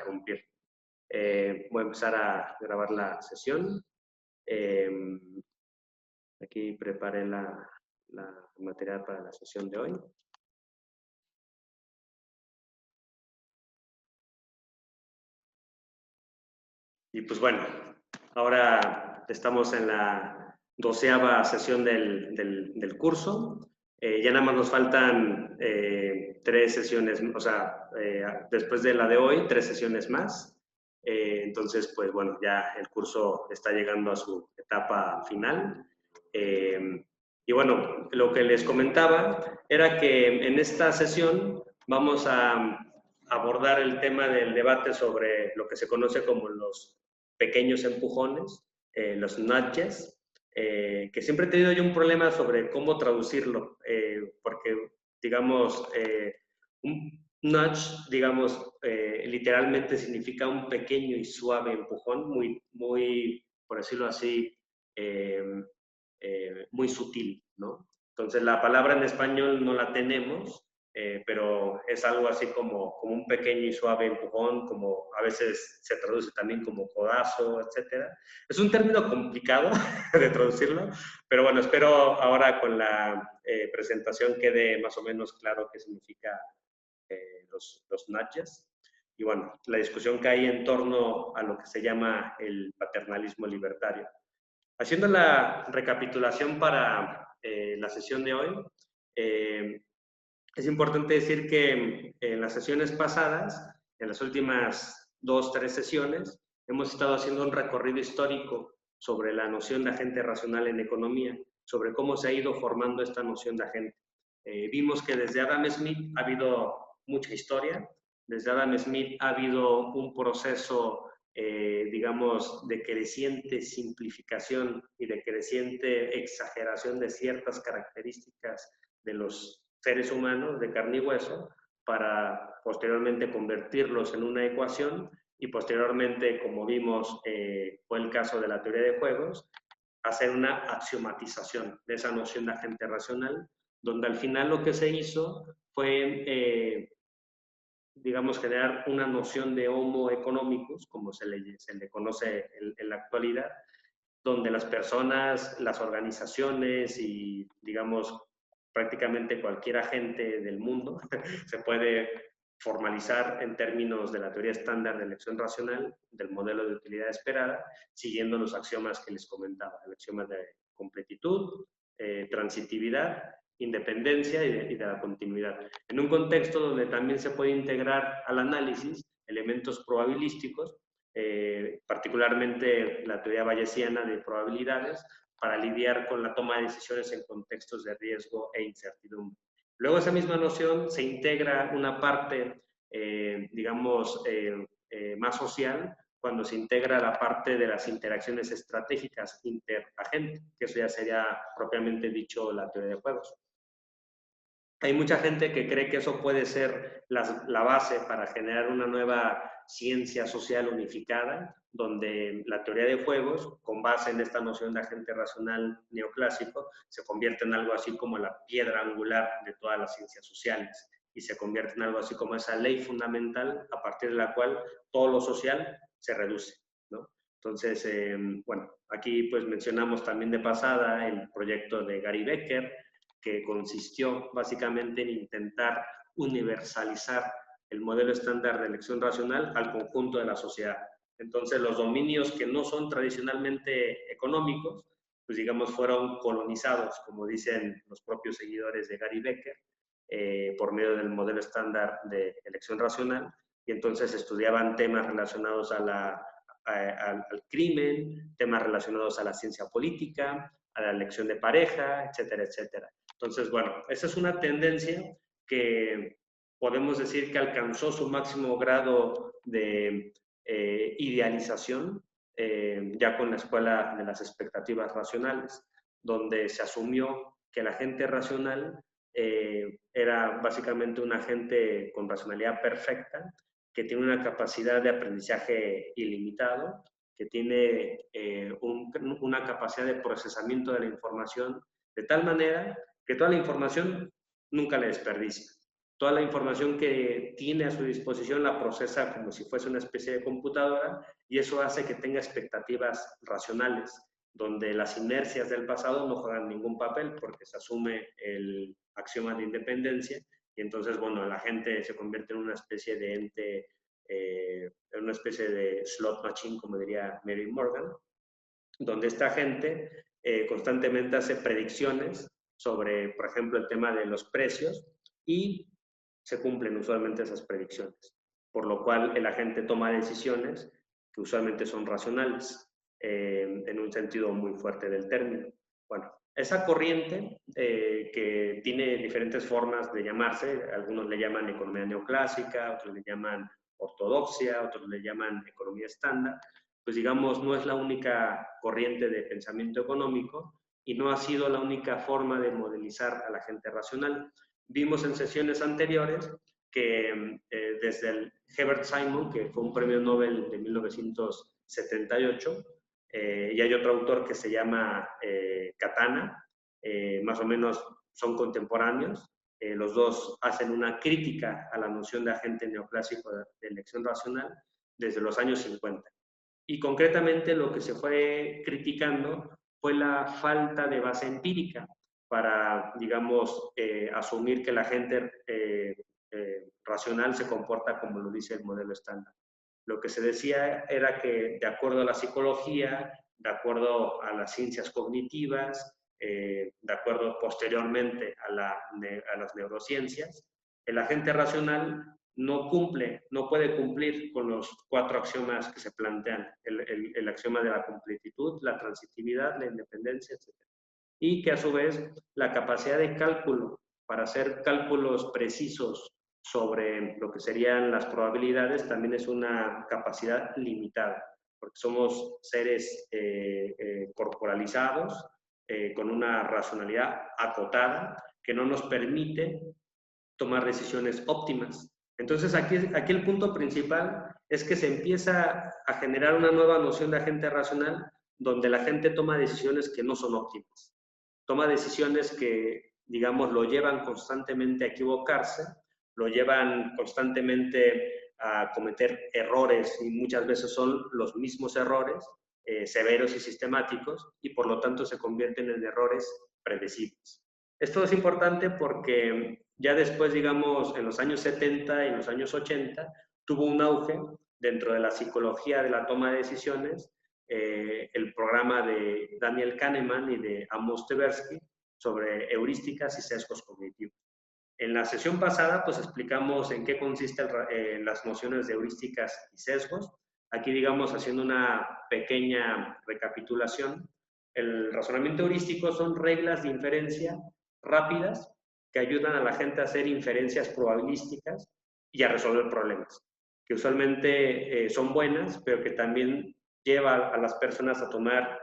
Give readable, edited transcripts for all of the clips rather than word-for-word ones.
interrumpir. Voy a empezar a grabar la sesión. Aquí preparé la material para la sesión de hoy. Y pues bueno, ahora estamos en la 12ª sesión del curso. Ya nada más nos faltan 3 sesiones, o sea, después de la de hoy, 3 sesiones más. Entonces, pues bueno, ya el curso está llegando a su etapa final. Y bueno, lo que les comentaba era que en esta sesión vamos a abordar el tema del debate sobre lo que se conoce como los pequeños empujones, los nudges, que siempre he tenido yo un problema sobre cómo traducirlo, porque, digamos, un nudge, digamos, literalmente significa un pequeño y suave empujón, muy por decirlo así, muy sutil, ¿no? Entonces, la palabra en español no la tenemos, pero es algo así como un pequeño y suave empujón, como a veces se traduce también como codazo, etcétera. Es un término complicado de traducirlo, pero bueno, espero ahora con la presentación quede más o menos claro qué significa los nudges. Y bueno, la discusión que hay en torno a lo que se llama el paternalismo libertario. Haciendo la recapitulación para la sesión de hoy, es importante decir que en las sesiones pasadas, en las últimas 2, 3 sesiones, hemos estado haciendo un recorrido histórico sobre la noción de agente racional en economía, sobre cómo se ha ido formando esta noción de agente. Vimos que desde Adam Smith ha habido mucha historia, desde Adam Smith ha habido un proceso, digamos, de creciente simplificación y de creciente exageración de ciertas características de los seres humanos de carne y hueso para posteriormente convertirlos en una ecuación y posteriormente, como vimos, fue el caso de la teoría de juegos, hacer una axiomatización de esa noción de agente racional, donde al final lo que se hizo fue, digamos, generar una noción de homo economicus, como se le conoce en la actualidad, donde las personas, las organizaciones y, digamos, prácticamente cualquier agente del mundo se puede formalizar en términos de la teoría estándar de elección racional, del modelo de utilidad esperada, siguiendo los axiomas que les comentaba, el axioma de completitud, transitividad, independencia y de la continuidad. En un contexto donde también se puede integrar al análisis elementos probabilísticos, particularmente la teoría bayesiana de probabilidades, para lidiar con la toma de decisiones en contextos de riesgo e incertidumbre. Luego esa misma noción se integra una parte, digamos, más social, cuando se integra la parte de las interacciones estratégicas interagente, que eso ya sería propiamente dicho la teoría de juegos. Hay mucha gente que cree que eso puede ser la base para generar una nueva ciencia social unificada, donde la teoría de juegos, con base en esta noción de agente racional neoclásico, se convierte en algo así como la piedra angular de todas las ciencias sociales y se convierte en algo así como esa ley fundamental a partir de la cual todo lo social se reduce, ¿no? Entonces, bueno, aquí pues mencionamos también de pasada el proyecto de Gary Becker, que consistió básicamente en intentar universalizar el modelo estándar de elección racional al conjunto de la sociedad. Entonces, los dominios que no son tradicionalmente económicos, pues digamos, fueron colonizados, como dicen los propios seguidores de Gary Becker, por medio del modelo estándar de elección racional, y entonces estudiaban temas relacionados al crimen, temas relacionados a la ciencia política, a la elección de pareja, etcétera, etcétera. Entonces, bueno, esa es una tendencia que podemos decir que alcanzó su máximo grado de idealización ya con la escuela de las expectativas racionales, donde se asumió que el agente racional era básicamente un agente con racionalidad perfecta, que tiene una capacidad de aprendizaje ilimitado, que tiene una capacidad de procesamiento de la información de tal manera que toda la información nunca le desperdicia. Toda la información que tiene a su disposición la procesa como si fuese una especie de computadora y eso hace que tenga expectativas racionales, donde las inercias del pasado no juegan ningún papel porque se asume el axioma de independencia y entonces, bueno, la gente se convierte en una especie de ente, en una especie de slot machine, como diría Mary Morgan, donde esta gente constantemente hace predicciones sobre, por ejemplo, el tema de los precios y se cumplen usualmente esas predicciones, por lo cual el agente toma decisiones que usualmente son racionales, en un sentido muy fuerte del término. Bueno, esa corriente que tiene diferentes formas de llamarse, algunos le llaman economía neoclásica, otros le llaman ortodoxia, otros le llaman economía estándar, pues digamos, no es la única corriente de pensamiento económico y no ha sido la única forma de modelizar a la gente racional. Vimos en sesiones anteriores que desde el Herbert Simon, que fue un premio Nobel de 1978, y hay otro autor que se llama Katana, más o menos son contemporáneos, los dos hacen una crítica a la noción de agente neoclásico de elección racional desde los años 50. Y concretamente lo que se fue criticando fue la falta de base empírica para, digamos, asumir que la gente racional se comporta como lo dice el modelo estándar. Lo que se decía era que de acuerdo a la psicología, de acuerdo a las ciencias cognitivas, de acuerdo posteriormente a las neurociencias, el agente racional no cumple, no puede cumplir con los 4 axiomas que se plantean, el axioma de la completitud, la transitividad, la independencia, etc. Y que a su vez la capacidad de cálculo para hacer cálculos precisos sobre lo que serían las probabilidades también es una capacidad limitada, porque somos seres corporalizados, con una racionalidad acotada que no nos permite tomar decisiones óptimas. Entonces, aquí el punto principal es que se empieza a generar una nueva noción de agente racional donde la gente toma decisiones que no son óptimas. Toma decisiones que, digamos, lo llevan constantemente a equivocarse, lo llevan constantemente a cometer errores y muchas veces son los mismos errores, severos y sistemáticos, y por lo tanto se convierten en errores predecibles. Esto es importante porque ya después, digamos, en los años 70 y en los años 80, tuvo un auge dentro de la psicología de la toma de decisiones, el programa de Daniel Kahneman y de Amos Tversky sobre heurísticas y sesgos cognitivos. En la sesión pasada, pues explicamos en qué consisten las nociones de heurísticas y sesgos. Aquí, digamos, haciendo una pequeña recapitulación, el razonamiento heurístico son reglas de inferencia rápidas que ayudan a la gente a hacer inferencias probabilísticas y a resolver problemas, que usualmente son buenas, pero que también lleva a las personas a tomar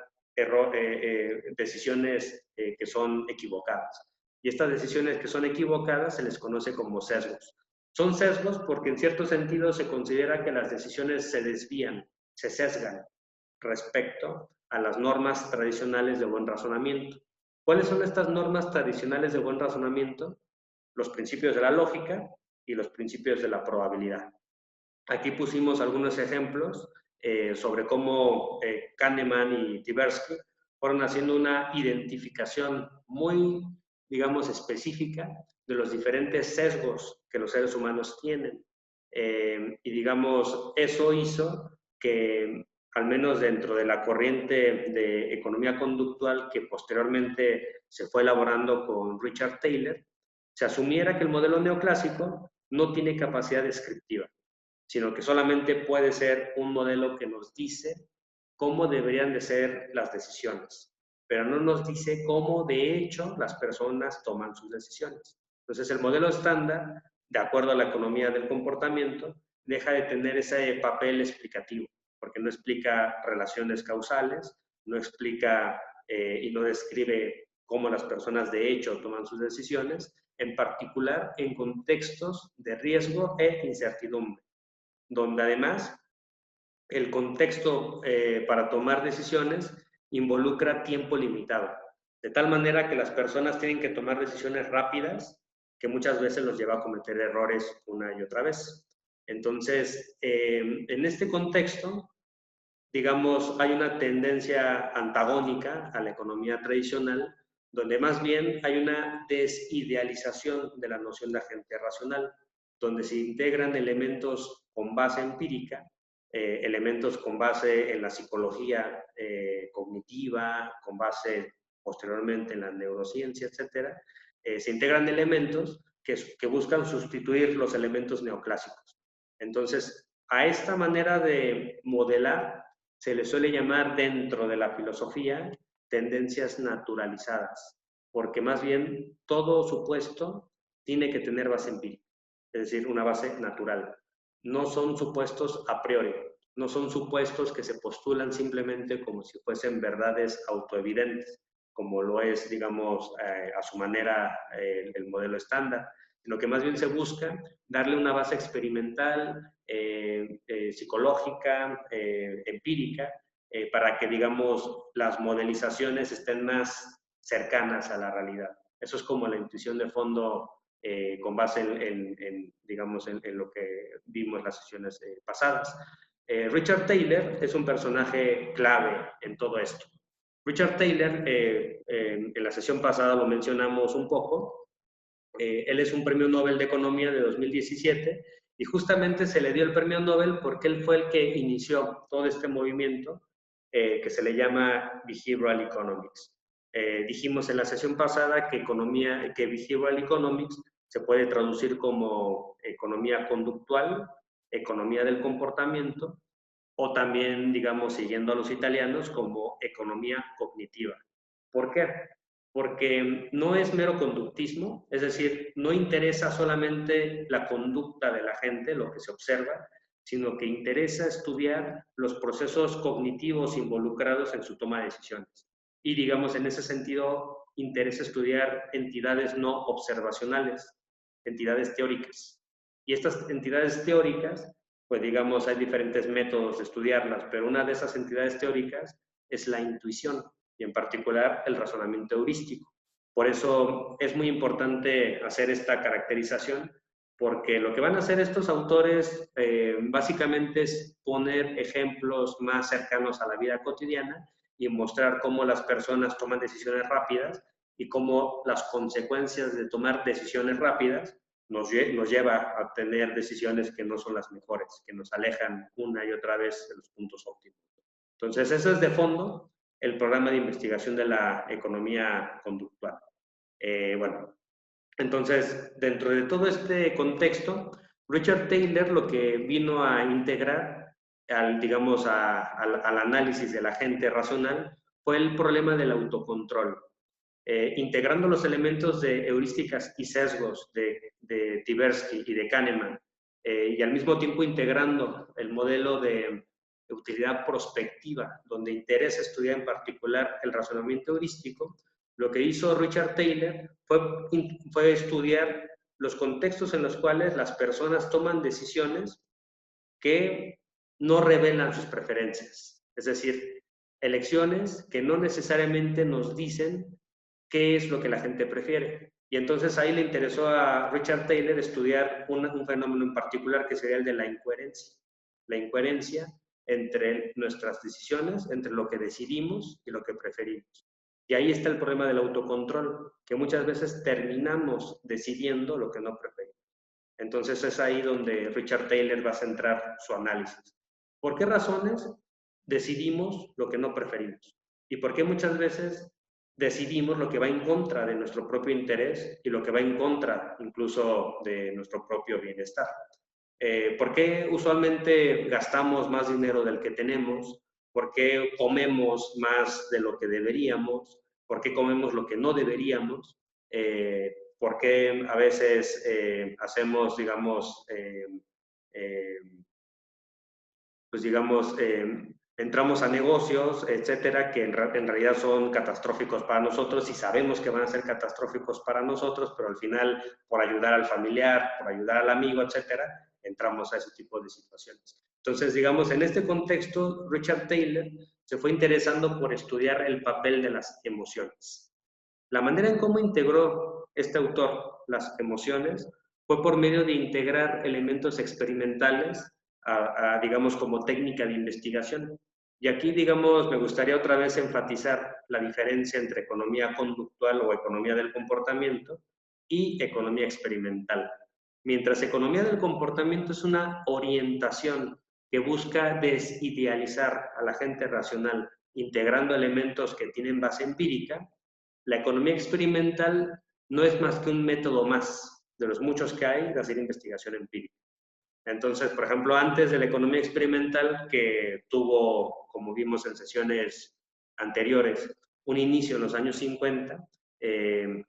decisiones que son equivocadas. Y estas decisiones que son equivocadas se les conoce como sesgos. Son sesgos porque en cierto sentido se considera que las decisiones se desvían, se sesgan respecto a las normas tradicionales de buen razonamiento. ¿Cuáles son estas normas tradicionales de buen razonamiento? Los principios de la lógica y los principios de la probabilidad. Aquí pusimos algunos ejemplos sobre cómo Kahneman y Tversky fueron haciendo una identificación muy, digamos, específica de los diferentes sesgos que los seres humanos tienen. Y digamos, eso hizo que, al menos dentro de la corriente de economía conductual que posteriormente se fue elaborando con Richard Taylor, se asumiera que el modelo neoclásico no tiene capacidad descriptiva, sino que solamente puede ser un modelo que nos dice cómo deberían de ser las decisiones, pero no nos dice cómo de hecho las personas toman sus decisiones. Entonces el modelo estándar, de acuerdo a la economía del comportamiento, deja de tener ese papel explicativo, porque no explica relaciones causales, no explica y no describe cómo las personas de hecho toman sus decisiones, en particular en contextos de riesgo e incertidumbre, donde además el contexto para tomar decisiones involucra tiempo limitado, de tal manera que las personas tienen que tomar decisiones rápidas que muchas veces los lleva a cometer errores una y otra vez. Entonces, en este contexto, digamos, hay una tendencia antagónica a la economía tradicional, donde más bien hay una desidealización de la noción de agente racional, donde se integran elementos con base empírica, elementos con base en la psicología cognitiva, con base posteriormente en la neurociencia, etcétera. Se integran elementos que buscan sustituir los elementos neoclásicos. Entonces, a esta manera de modelar se le suele llamar dentro de la filosofía tendencias naturalizadas, porque más bien todo supuesto tiene que tener base empírica, es decir, una base natural. No son supuestos a priori, no son supuestos que se postulan simplemente como si fuesen verdades autoevidentes, como lo es, digamos, a su manera el modelo estándar, sino que más bien se busca darle una base experimental, psicológica, empírica, para que, digamos, las modelizaciones estén más cercanas a la realidad. Eso es como la intuición de fondo con base digamos, en lo que vimos en las sesiones pasadas. Richard Taylor es un personaje clave en todo esto. Richard Taylor, en la sesión pasada lo mencionamos un poco, él es un premio Nobel de Economía de 2017 y justamente se le dio el premio Nobel porque él fue el que inició todo este movimiento que se le llama Behavioral Economics. Dijimos en la sesión pasada que Behavioral Economics se puede traducir como economía conductual, economía del comportamiento, o también, digamos, siguiendo a los italianos, como economía cognitiva. ¿Por qué? Porque no es mero conductismo, es decir, no interesa solamente la conducta de la gente, lo que se observa, sino que interesa estudiar los procesos cognitivos involucrados en su toma de decisiones. Y, digamos, en ese sentido, interesa estudiar entidades no observacionales, entidades teóricas. Y estas entidades teóricas, pues digamos, hay diferentes métodos de estudiarlas, pero una de esas entidades teóricas es la intuición y en particular el razonamiento heurístico. Por eso es muy importante hacer esta caracterización, porque lo que van a hacer estos autores básicamente es poner ejemplos más cercanos a la vida cotidiana y mostrar cómo las personas toman decisiones rápidas y cómo las consecuencias de tomar decisiones rápidas nos lleva a tener decisiones que no son las mejores, que nos alejan una y otra vez de los puntos óptimos. Entonces, eso es de fondo el programa de investigación de la economía conductual. Bueno, entonces, dentro de todo este contexto, Richard Taylor lo que vino a integrar, digamos, al análisis de la gente racional fue el problema del autocontrol. Integrando los elementos de heurísticas y sesgos de Tversky y de Kahneman, y al mismo tiempo integrando el modelo de utilidad prospectiva, donde interesa estudiar en particular el razonamiento heurístico, lo que hizo Richard Taylor fue estudiar los contextos en los cuales las personas toman decisiones que no revelan sus preferencias. Es decir, elecciones que no necesariamente nos dicen qué es lo que la gente prefiere. Y entonces ahí le interesó a Richard Taylor estudiar un fenómeno en particular que sería el de la incoherencia. La incoherencia entre nuestras decisiones, entre lo que decidimos y lo que preferimos. Y ahí está el problema del autocontrol, que muchas veces terminamos decidiendo lo que no preferimos. Entonces es ahí donde Richard Taylor va a centrar su análisis. ¿Por qué razones decidimos lo que no preferimos? ¿Y por qué muchas veces decidimos lo que va en contra de nuestro propio interés y lo que va en contra incluso de nuestro propio bienestar? ¿Por qué usualmente gastamos más dinero del que tenemos? ¿Por qué comemos más de lo que deberíamos? ¿Por qué comemos lo que no deberíamos? ¿Por qué a veces hacemos, digamos, pues digamos, entramos a negocios, etcétera, que en realidad son catastróficos para nosotros y sabemos que van a ser catastróficos para nosotros, pero al final, por ayudar al familiar, por ayudar al amigo, etcétera, entramos a ese tipo de situaciones. Entonces, digamos, en este contexto, Richard Taylor se fue interesando por estudiar el papel de las emociones. La manera en cómo integró este autor las emociones fue por medio de integrar elementos experimentales digamos, como técnica de investigación. Y aquí, digamos, me gustaría otra vez enfatizar la diferencia entre economía conductual o economía del comportamiento y economía experimental. Mientras economía del comportamiento es una orientación que busca desidealizar a la gente racional, integrando elementos que tienen base empírica, la economía experimental no es más que un método más de los muchos que hay de hacer investigación empírica. Entonces, por ejemplo, antes de la economía experimental, que tuvo, como vimos en sesiones anteriores, un inicio en los años 50,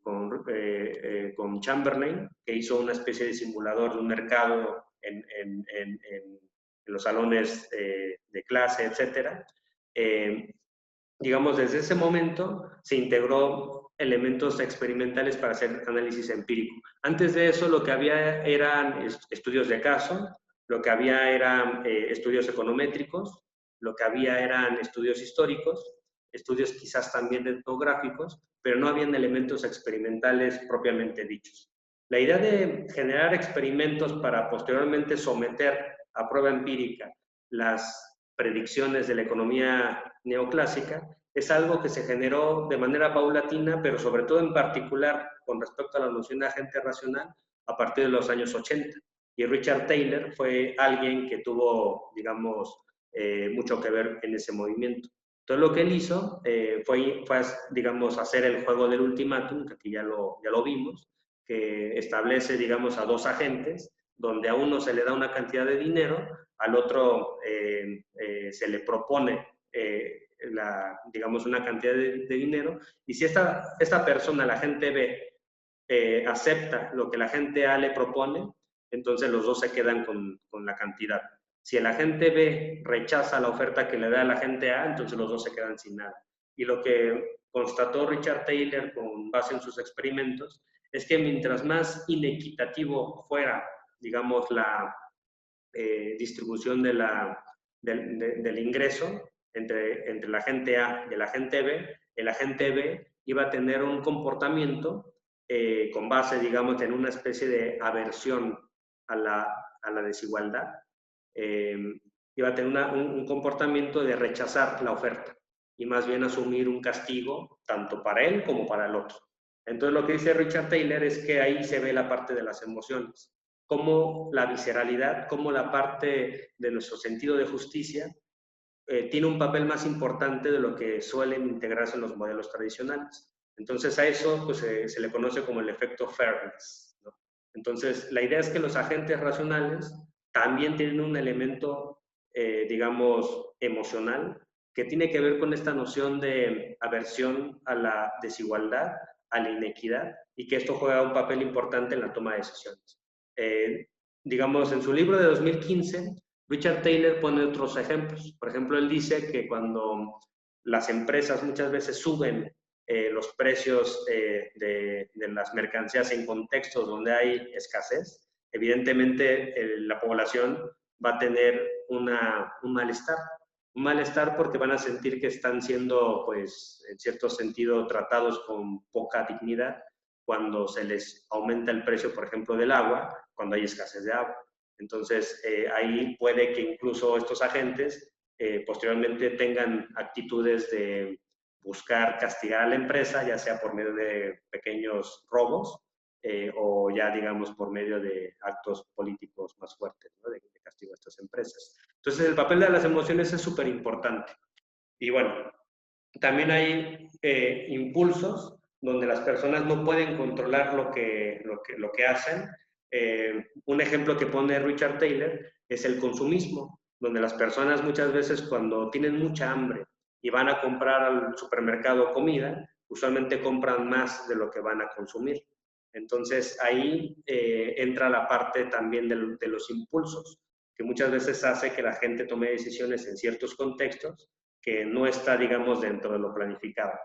con Chamberlain, que hizo una especie de simulador de un mercado en los salones de clase, etc. Digamos, desde ese momento se integró elementos experimentales para hacer análisis empírico. Antes de eso, lo que había eran estudios de caso, lo que había eran estudios econométricos, lo que había eran estudios históricos, estudios quizás también etnográficos, pero no habían elementos experimentales propiamente dichos. La idea de generar experimentos para posteriormente someter a prueba empírica las predicciones de la economía neoclásica es algo que se generó de manera paulatina, pero sobre todo en particular con respecto a la noción de agente racional a partir de los años 80. Y Richard Taylor fue alguien que tuvo, digamos, mucho que ver en ese movimiento. Entonces lo que él hizo fue, digamos, hacer el juego del ultimátum, que aquí ya lo vimos, que establece, digamos, a dos agentes, donde a uno se le da una cantidad de dinero, al otro se le propone, digamos, una cantidad de dinero, y si esta persona, la gente B, acepta lo que la gente A le propone, entonces los dos se quedan con la cantidad. Si el agente B rechaza la oferta que le da el agente A, entonces los dos se quedan sin nada. Y lo que constató Richard Taylor con base en sus experimentos es que mientras más inequitativo fuera, digamos, la distribución del ingreso entre la gente A y el agente B, el agente B iba a tener un comportamiento con base, digamos, en una especie de aversión a la desigualdad. Iba a tener un comportamiento de rechazar la oferta y más bien asumir un castigo tanto para él como para el otro. Entonces lo que dice Richard Taylor es que ahí se ve la parte de las emociones, cómo la visceralidad, cómo la parte de nuestro sentido de justicia tiene un papel más importante de lo que suelen integrarse en los modelos tradicionales. Entonces a eso pues, se le conoce como el efecto fairness, ¿no? Entonces la idea es que los agentes racionales también tienen un elemento, digamos, emocional, que tiene que ver con esta noción de aversión a la desigualdad, a la inequidad, y que esto juega un papel importante en la toma de decisiones. Digamos, en su libro de 2015, Richard Taylor pone otros ejemplos. Por ejemplo, él dice que cuando las empresas muchas veces suben los precios de las mercancías en contextos donde hay escasez, evidentemente la población va a tener un malestar. Un malestar porque van a sentir que están siendo, pues, en cierto sentido, tratados con poca dignidad cuando se les aumenta el precio, por ejemplo, del agua, cuando hay escasez de agua. Entonces, ahí puede que incluso estos agentes posteriormente tengan actitudes de buscar castigar a la empresa, ya sea por medio de pequeños robos o ya, digamos, por medio de actos políticos más fuertes, ¿no? de castigo a estas empresas. Entonces, el papel de las emociones es súper importante. Y bueno, también hay impulsos donde las personas no pueden controlar lo que hacen. Un ejemplo que pone Richard Taylor es el consumismo, donde las personas muchas veces cuando tienen mucha hambre y van a comprar al supermercado comida, usualmente compran más de lo que van a consumir. Entonces ahí entra la parte también de los impulsos, que muchas veces hace que la gente tome decisiones en ciertos contextos que no está, digamos, dentro de lo planificado.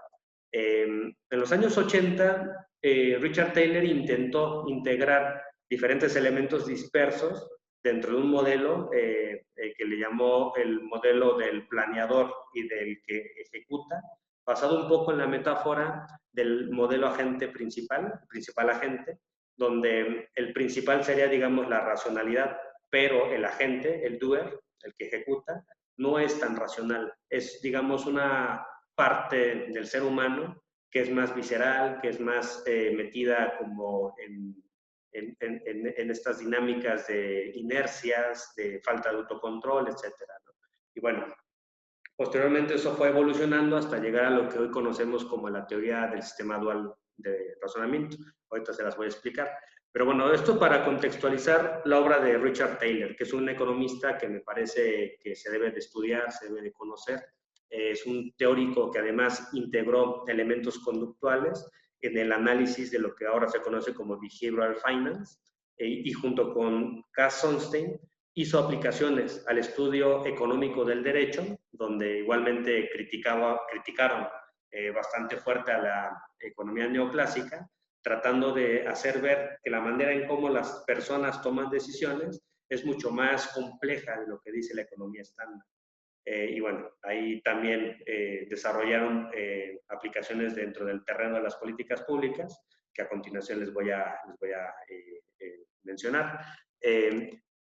En los años 80, Richard Taylor intentó integrar diferentes elementos dispersos dentro de un modelo que le llamó el modelo del planeador y del que ejecuta, basado un poco en la metáfora del modelo agente principal agente, donde el principal sería, digamos, la racionalidad, pero el agente, el doer, el que ejecuta, no es tan racional. Es, digamos, una parte del ser humano que es más visceral, que es más metida como en estas dinámicas de inercias, de falta de autocontrol, etcétera, ¿no? Y bueno, posteriormente eso fue evolucionando hasta llegar a lo que hoy conocemos como la teoría del sistema dual de razonamiento. Ahorita se las voy a explicar. Pero bueno, esto para contextualizar la obra de Richard Taylor, que es un economista que me parece que se debe de estudiar, se debe de conocer. Es un teórico que además integró elementos conductuales en el análisis de lo que ahora se conoce como behavioral finance, y junto con Cass Sunstein hizo aplicaciones al estudio económico del derecho, donde igualmente criticaron bastante fuerte a la economía neoclásica, tratando de hacer ver que la manera en cómo las personas toman decisiones es mucho más compleja de lo que dice la economía estándar. Y bueno, ahí también desarrollaron aplicaciones dentro del terreno de las políticas públicas, que a continuación les voy a mencionar.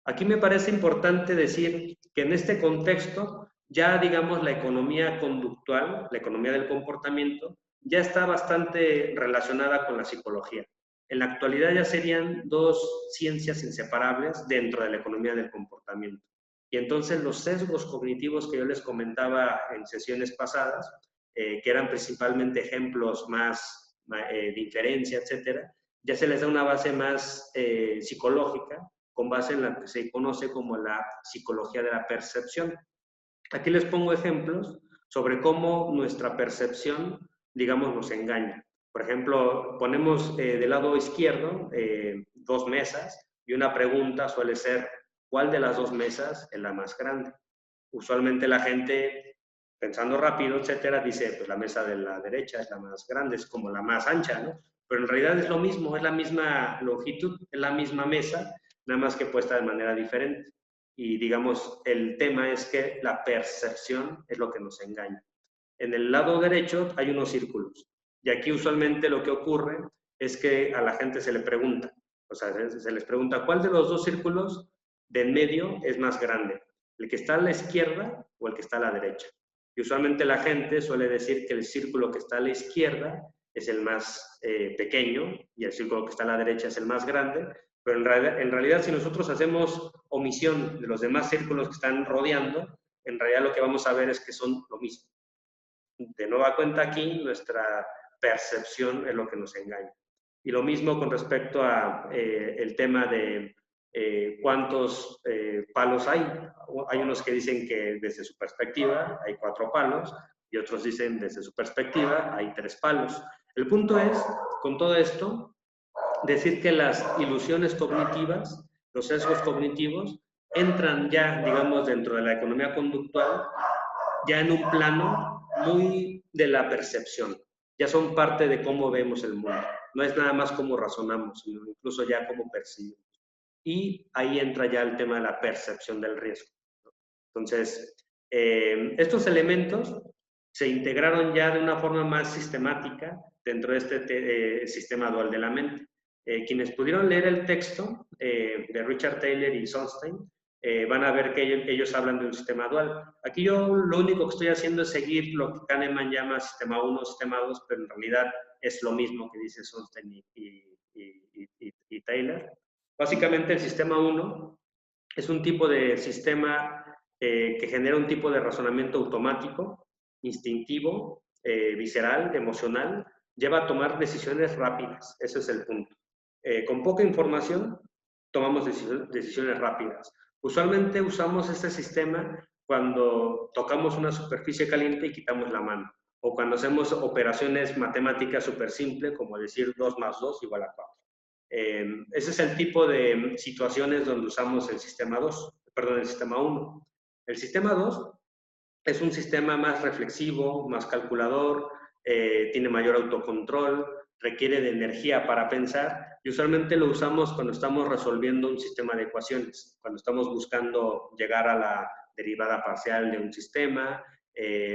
Aquí me parece importante decir que en este contexto, ya digamos la economía conductual, la economía del comportamiento, ya está bastante relacionada con la psicología. En la actualidad ya serían dos ciencias inseparables dentro de la economía del comportamiento. Y entonces los sesgos cognitivos que yo les comentaba en sesiones pasadas, que eran principalmente ejemplos más de inferencia, etcétera, ya se les da una base más psicológica, con base en la que se conoce como la psicología de la percepción. Aquí les pongo ejemplos sobre cómo nuestra percepción, digamos, nos engaña. Por ejemplo, ponemos del lado izquierdo dos mesas y una pregunta suele ser, ¿cuál de las dos mesas es la más grande? Usualmente la gente, pensando rápido, etcétera, dice, pues la mesa de la derecha es la más grande, es como la más ancha, ¿no? Pero en realidad es lo mismo, es la misma longitud, es la misma mesa, nada más que puesta de manera diferente. Y digamos, el tema es que la percepción es lo que nos engaña. En el lado derecho hay unos círculos. Y aquí usualmente lo que ocurre es que a la gente se le pregunta, o sea, se les pregunta, ¿cuál de los dos círculos de en medio es más grande? ¿El que está a la izquierda o el que está a la derecha? Y usualmente la gente suele decir que el círculo que está a la izquierda es el más pequeño y el círculo que está a la derecha es el más grande, pero en realidad si nosotros hacemos omisión de los demás círculos que están rodeando, en realidad lo que vamos a ver es que son lo mismo. De nueva cuenta aquí, nuestra percepción es lo que nos engaña. Y lo mismo con respecto a el tema de cuántos palos hay. Hay unos que dicen que desde su perspectiva hay 4 palos y otros dicen desde su perspectiva hay 3 palos. El punto es, con todo esto, decir que las ilusiones cognitivas, los sesgos cognitivos, entran ya, digamos, dentro de la economía conductual, ya en un plano muy de la percepción. Ya son parte de cómo vemos el mundo. No es nada más cómo razonamos, sino incluso ya cómo percibimos. Y ahí entra ya el tema de la percepción del riesgo. Entonces, estos elementos se integraron ya de una forma más sistemática dentro de este sistema dual de la mente. Quienes pudieron leer el texto de Richard Taylor y Sunstein van a ver que ellos hablan de un sistema dual. Aquí yo lo único que estoy haciendo es seguir lo que Kahneman llama sistema 1, sistema 2, pero en realidad es lo mismo que dice Sunstein y Taylor. Básicamente el sistema 1 es un tipo de sistema que genera un tipo de razonamiento automático, instintivo, visceral, emocional, lleva a tomar decisiones rápidas. Ese es el punto. Con poca información, tomamos decisiones rápidas. Usualmente usamos este sistema cuando tocamos una superficie caliente y quitamos la mano, o cuando hacemos operaciones matemáticas súper simples, como decir 2 más 2 igual a 4. Ese es el tipo de situaciones donde usamos el sistema 2, perdón, el sistema 1. El sistema 2 es un sistema más reflexivo, más calculador, tiene mayor autocontrol, requiere de energía para pensar y usualmente lo usamos cuando estamos resolviendo un sistema de ecuaciones, cuando estamos buscando llegar a la derivada parcial de un sistema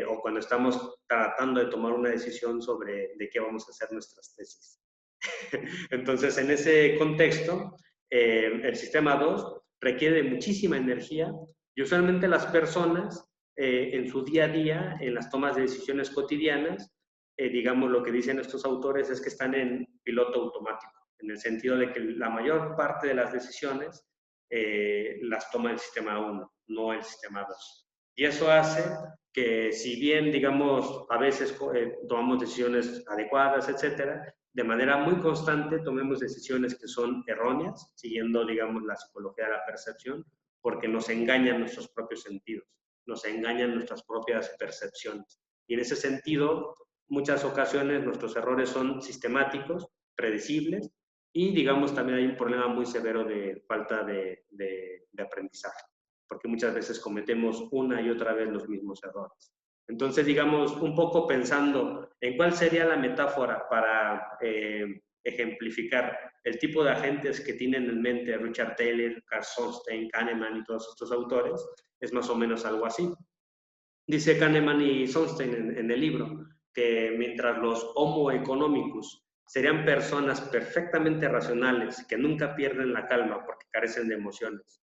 o cuando estamos tratando de tomar una decisión sobre de qué vamos a hacer nuestras tesis. Entonces, en ese contexto, el sistema 2 requiere de muchísima energía y usualmente las personas en su día a día, en las tomas de decisiones cotidianas, digamos, lo que dicen estos autores es que están en piloto automático, en el sentido de que la mayor parte de las decisiones las toma el sistema 1, no el sistema 2. Y eso hace que si bien, digamos, a veces tomamos decisiones adecuadas, etcétera, de manera muy constante tomemos decisiones que son erróneas, siguiendo, digamos, la psicología de la percepción, porque nos engañan nuestros propios sentidos, nos engañan nuestras propias percepciones. Y en ese sentido, muchas ocasiones nuestros errores son sistemáticos, predecibles, y, digamos, también hay un problema muy severo de falta de aprendizaje, porque muchas veces cometemos una y otra vez los mismos errores. Entonces, digamos, un poco pensando en cuál sería la metáfora para ejemplificar el tipo de agentes que tienen en mente Richard Taylor, Carl Sonstein, Kahneman y todos estos autores, es más o menos algo así. Dice Kahneman y Sonstein en el libro que mientras los homo economicus serían personas perfectamente racionales que nunca pierden la calma porque carecen de emociones,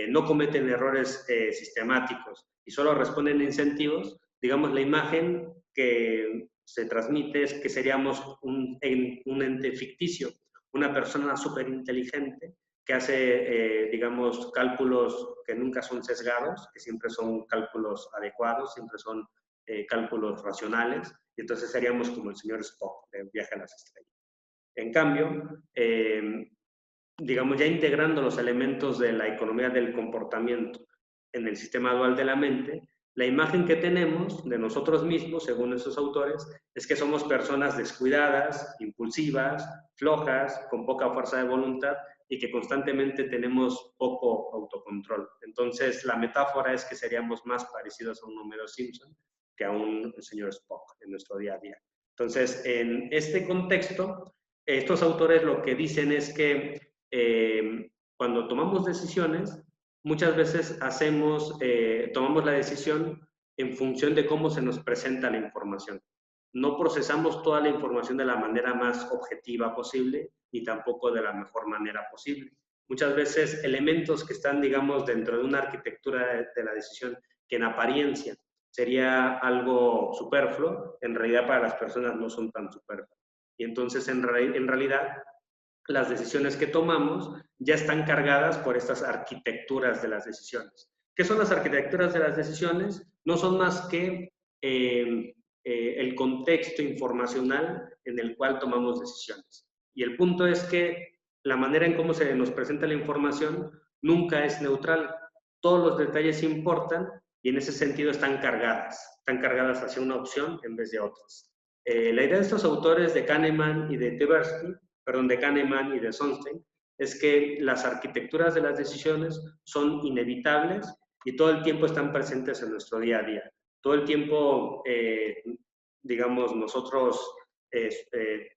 no cometen errores sistemáticos y solo responden a incentivos, digamos, la imagen que se transmite es que seríamos un ente ficticio, una persona súper inteligente que hace, digamos, cálculos que nunca son sesgados, que siempre son cálculos adecuados, siempre son cálculos racionales, y entonces seríamos como el señor Spock de Viaje a las Estrellas. En cambio, digamos, ya integrando los elementos de la economía del comportamiento en el sistema dual de la mente, la imagen que tenemos de nosotros mismos, según esos autores, es que somos personas descuidadas, impulsivas, flojas, con poca fuerza de voluntad y que constantemente tenemos poco autocontrol. Entonces, la metáfora es que seríamos más parecidos a un Homero Simpson que a un señor Spock en nuestro día a día. Entonces, en este contexto, estos autores lo que dicen es que cuando tomamos decisiones, muchas veces tomamos la decisión en función de cómo se nos presenta la información. No procesamos toda la información de la manera más objetiva posible y tampoco de la mejor manera posible. Muchas veces elementos que están, digamos, dentro de una arquitectura de la decisión, que en apariencia sería algo superfluo, en realidad para las personas no son tan superfluos. Y entonces, en realidad, las decisiones que tomamos ya están cargadas por estas arquitecturas de las decisiones. ¿Qué son las arquitecturas de las decisiones? No son más que el contexto informacional en el cual tomamos decisiones. Y el punto es que la manera en cómo se nos presenta la información nunca es neutral. Todos los detalles importan y en ese sentido están cargadas hacia una opción en vez de otras. La idea de estos autores de Kahneman y de Tversky, de Kahneman y de Sonstein, es que las arquitecturas de las decisiones son inevitables y todo el tiempo están presentes en nuestro día a día. Todo el tiempo, digamos, nosotros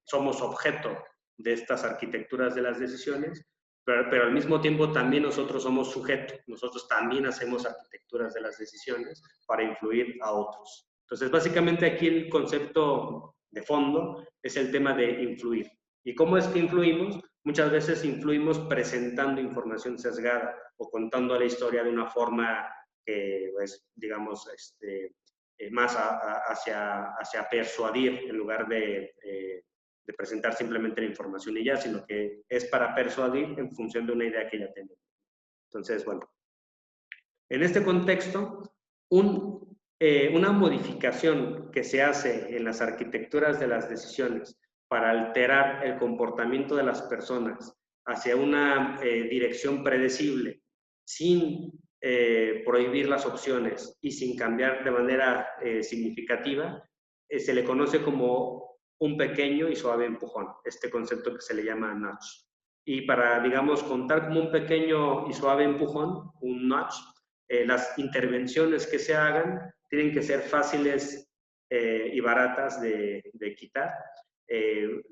somos objeto de estas arquitecturas de las decisiones, pero al mismo tiempo también nosotros somos sujeto, nosotros también hacemos arquitecturas de las decisiones para influir a otros. Entonces, básicamente aquí el concepto de fondo es el tema de influir. ¿Y cómo es que influimos? Muchas veces influimos presentando información sesgada o contando la historia de una forma que, pues, digamos, más hacia persuadir en lugar de presentar simplemente la información y ya, sino que es para persuadir en función de una idea que ya tenemos. Entonces, bueno, en este contexto, una modificación que se hace en las arquitecturas de las decisiones para alterar el comportamiento de las personas hacia una dirección predecible, sin prohibir las opciones y sin cambiar de manera significativa, se le conoce como un pequeño y suave empujón, este concepto que se le llama nudge. Y para, digamos, contar como un pequeño y suave empujón, un nudge, las intervenciones que se hagan tienen que ser fáciles y baratas de quitar.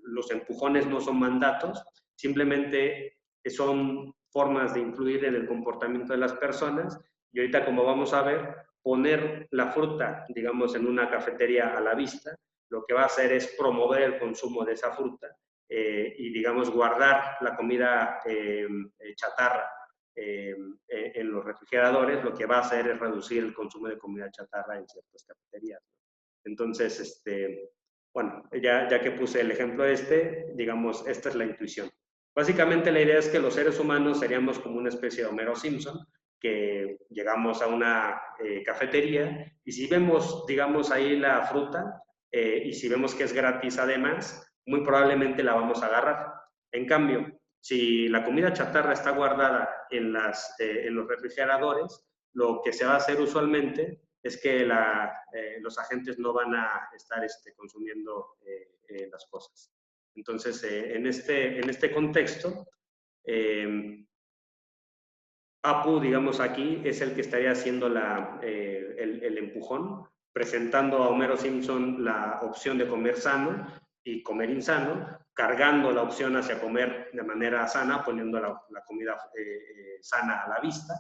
Los empujones no son mandatos, simplemente son formas de influir en el comportamiento de las personas. Y ahorita, como vamos a ver, poner la fruta, digamos, en una cafetería a la vista, lo que va a hacer es promover el consumo de esa fruta y, digamos, guardar la comida chatarra en los refrigeradores, lo que va a hacer es reducir el consumo de comida chatarra en ciertas cafeterías. Entonces, bueno, ya que puse el ejemplo digamos, esta es la intuición. Básicamente la idea es que los seres humanos seríamos como una especie de Homero Simpson, que llegamos a una cafetería y si vemos, digamos, ahí la fruta y si vemos que es gratis además, muy probablemente la vamos a agarrar. En cambio, si la comida chatarra está guardada en los refrigeradores, lo que se va a hacer usualmente es que los agentes no van a estar consumiendo las cosas. Entonces, en este contexto, Apu, digamos aquí, es el que estaría haciendo el empujón, presentando a Homero Simpson la opción de comer sano y comer insano, cargando la opción hacia comer de manera sana, poniendo la comida sana a la vista.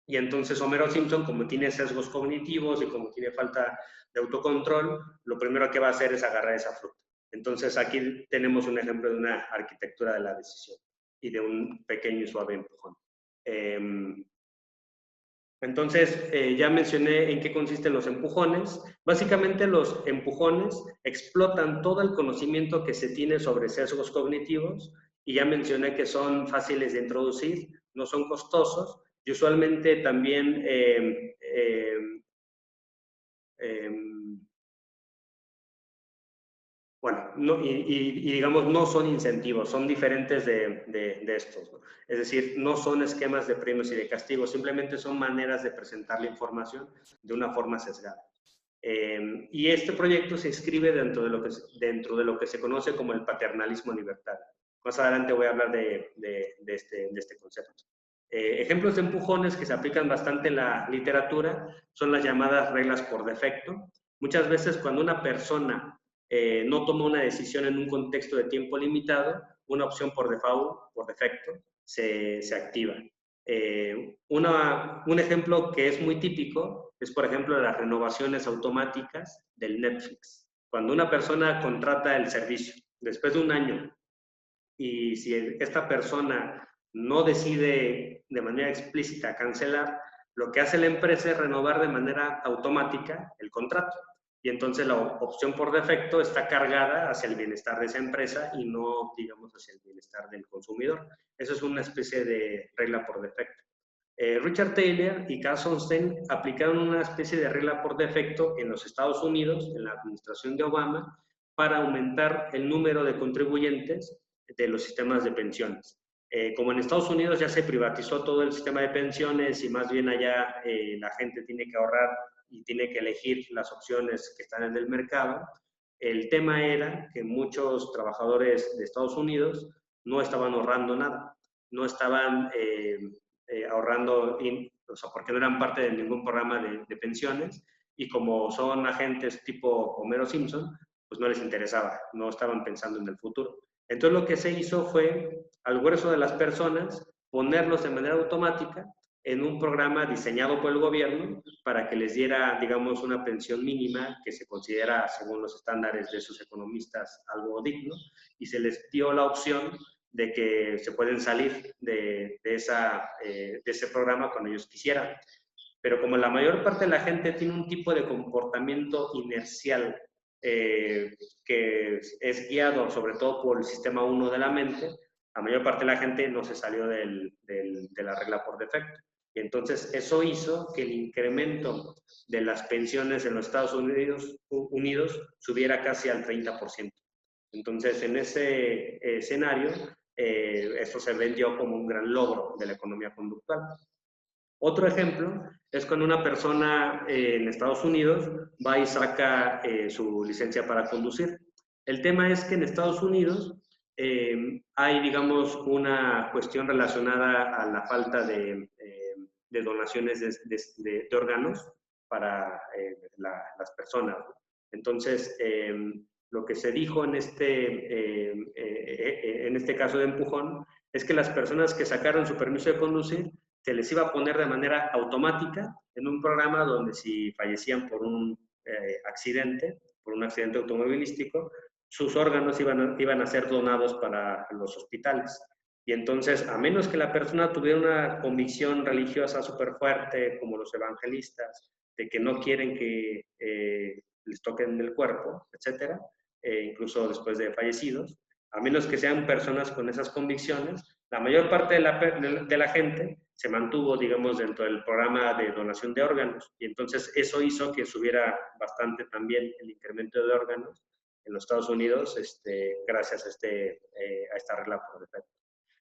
Y entonces Homero Simpson, como tiene sesgos cognitivos y como tiene falta de autocontrol, lo primero que va a hacer es agarrar esa fruta. Entonces aquí tenemos un ejemplo de una arquitectura de la decisión y de un pequeño y suave empujón. Entonces, ya mencioné en qué consisten los empujones. Básicamente los empujones explotan todo el conocimiento que se tiene sobre sesgos cognitivos y ya mencioné que son fáciles de introducir, no son costosos y usualmente también bueno, no, y digamos, no son incentivos, son diferentes de estos, ¿no? Es decir, no son esquemas de premios y de castigos, simplemente son maneras de presentar la información de una forma sesgada. Y este proyecto se inscribe dentro de lo que se conoce como el paternalismo libertario. Más adelante voy a hablar de este concepto. Ejemplos de empujones que se aplican bastante en la literatura son las llamadas reglas por defecto. Muchas veces cuando una persona no toma una decisión en un contexto de tiempo limitado, una opción por defecto se activa. Un ejemplo que es muy típico es, por ejemplo, las renovaciones automáticas del Netflix. Cuando una persona contrata el servicio después de un año y si esta persona no decide de manera explícita cancelar, lo que hace la empresa es renovar de manera automática el contrato. Y entonces la opción por defecto está cargada hacia el bienestar de esa empresa y no, digamos, hacia el bienestar del consumidor. Eso es una especie de regla por defecto. Richard Taylor y Carl Sonstein aplicaron una especie de regla por defecto en los Estados Unidos, en la administración de Obama, para aumentar el número de contribuyentes de los sistemas de pensiones. Como en Estados Unidos ya se privatizó todo el sistema de pensiones y más bien allá la gente tiene que ahorrar y tiene que elegir las opciones que están en el mercado, el tema era que muchos trabajadores de Estados Unidos no estaban ahorrando nada, no estaban ahorrando, o sea, porque no eran parte de ningún programa de pensiones y como son agentes tipo Homero Simpson, pues no les interesaba, no estaban pensando en el futuro. Entonces lo que se hizo fue al grueso de las personas ponerlos de manera automática en un programa diseñado por el gobierno para que les diera, digamos, una pensión mínima que se considera, según los estándares de sus economistas, algo digno, y se les dio la opción de que se pueden salir de ese programa cuando ellos quisieran. Pero como la mayor parte de la gente tiene un tipo de comportamiento inercial que es guiado sobre todo por el sistema 1 de la mente, la mayor parte de la gente no se salió de la regla por defecto. Y entonces eso hizo que el incremento de las pensiones en los Estados Unidos subiera casi al 30%. Entonces, en ese escenario, esto se vendió como un gran logro de la economía conductual. Otro ejemplo es cuando una persona en Estados Unidos va y saca su licencia para conducir. El tema es que en Estados Unidos hay, digamos, una cuestión relacionada a la falta de donaciones de órganos para las personas. Entonces, lo que se dijo en este caso de empujón es que las personas que sacaron su permiso de conducir se les iba a poner de manera automática en un programa donde si fallecían por un accidente automovilístico, sus órganos iban a ser donados para los hospitales. Y entonces, a menos que la persona tuviera una convicción religiosa súper fuerte, como los evangelistas, de que no quieren que les toquen el cuerpo, etcétera, incluso después de fallecidos, a menos que sean personas con esas convicciones, la mayor parte de la gente se mantuvo, digamos, dentro del programa de donación de órganos. Y entonces eso hizo que subiera bastante también el incremento de órganos en los Estados Unidos, gracias a esta regla por defecto.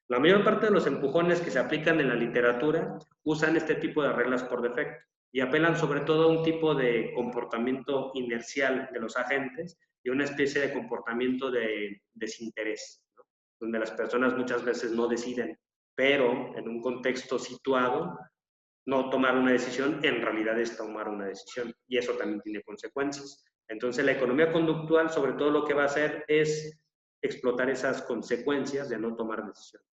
La mayor parte de los empujones que se aplican en la literatura usan este tipo de reglas por defecto y apelan sobre todo a un tipo de comportamiento inercial de los agentes y una especie de comportamiento de desinterés, ¿no? Donde las personas muchas veces no deciden, pero en un contexto situado, no tomar una decisión en realidad es tomar una decisión y eso también tiene consecuencias. Entonces la economía conductual sobre todo lo que va a hacer es explotar esas consecuencias de no tomar decisiones.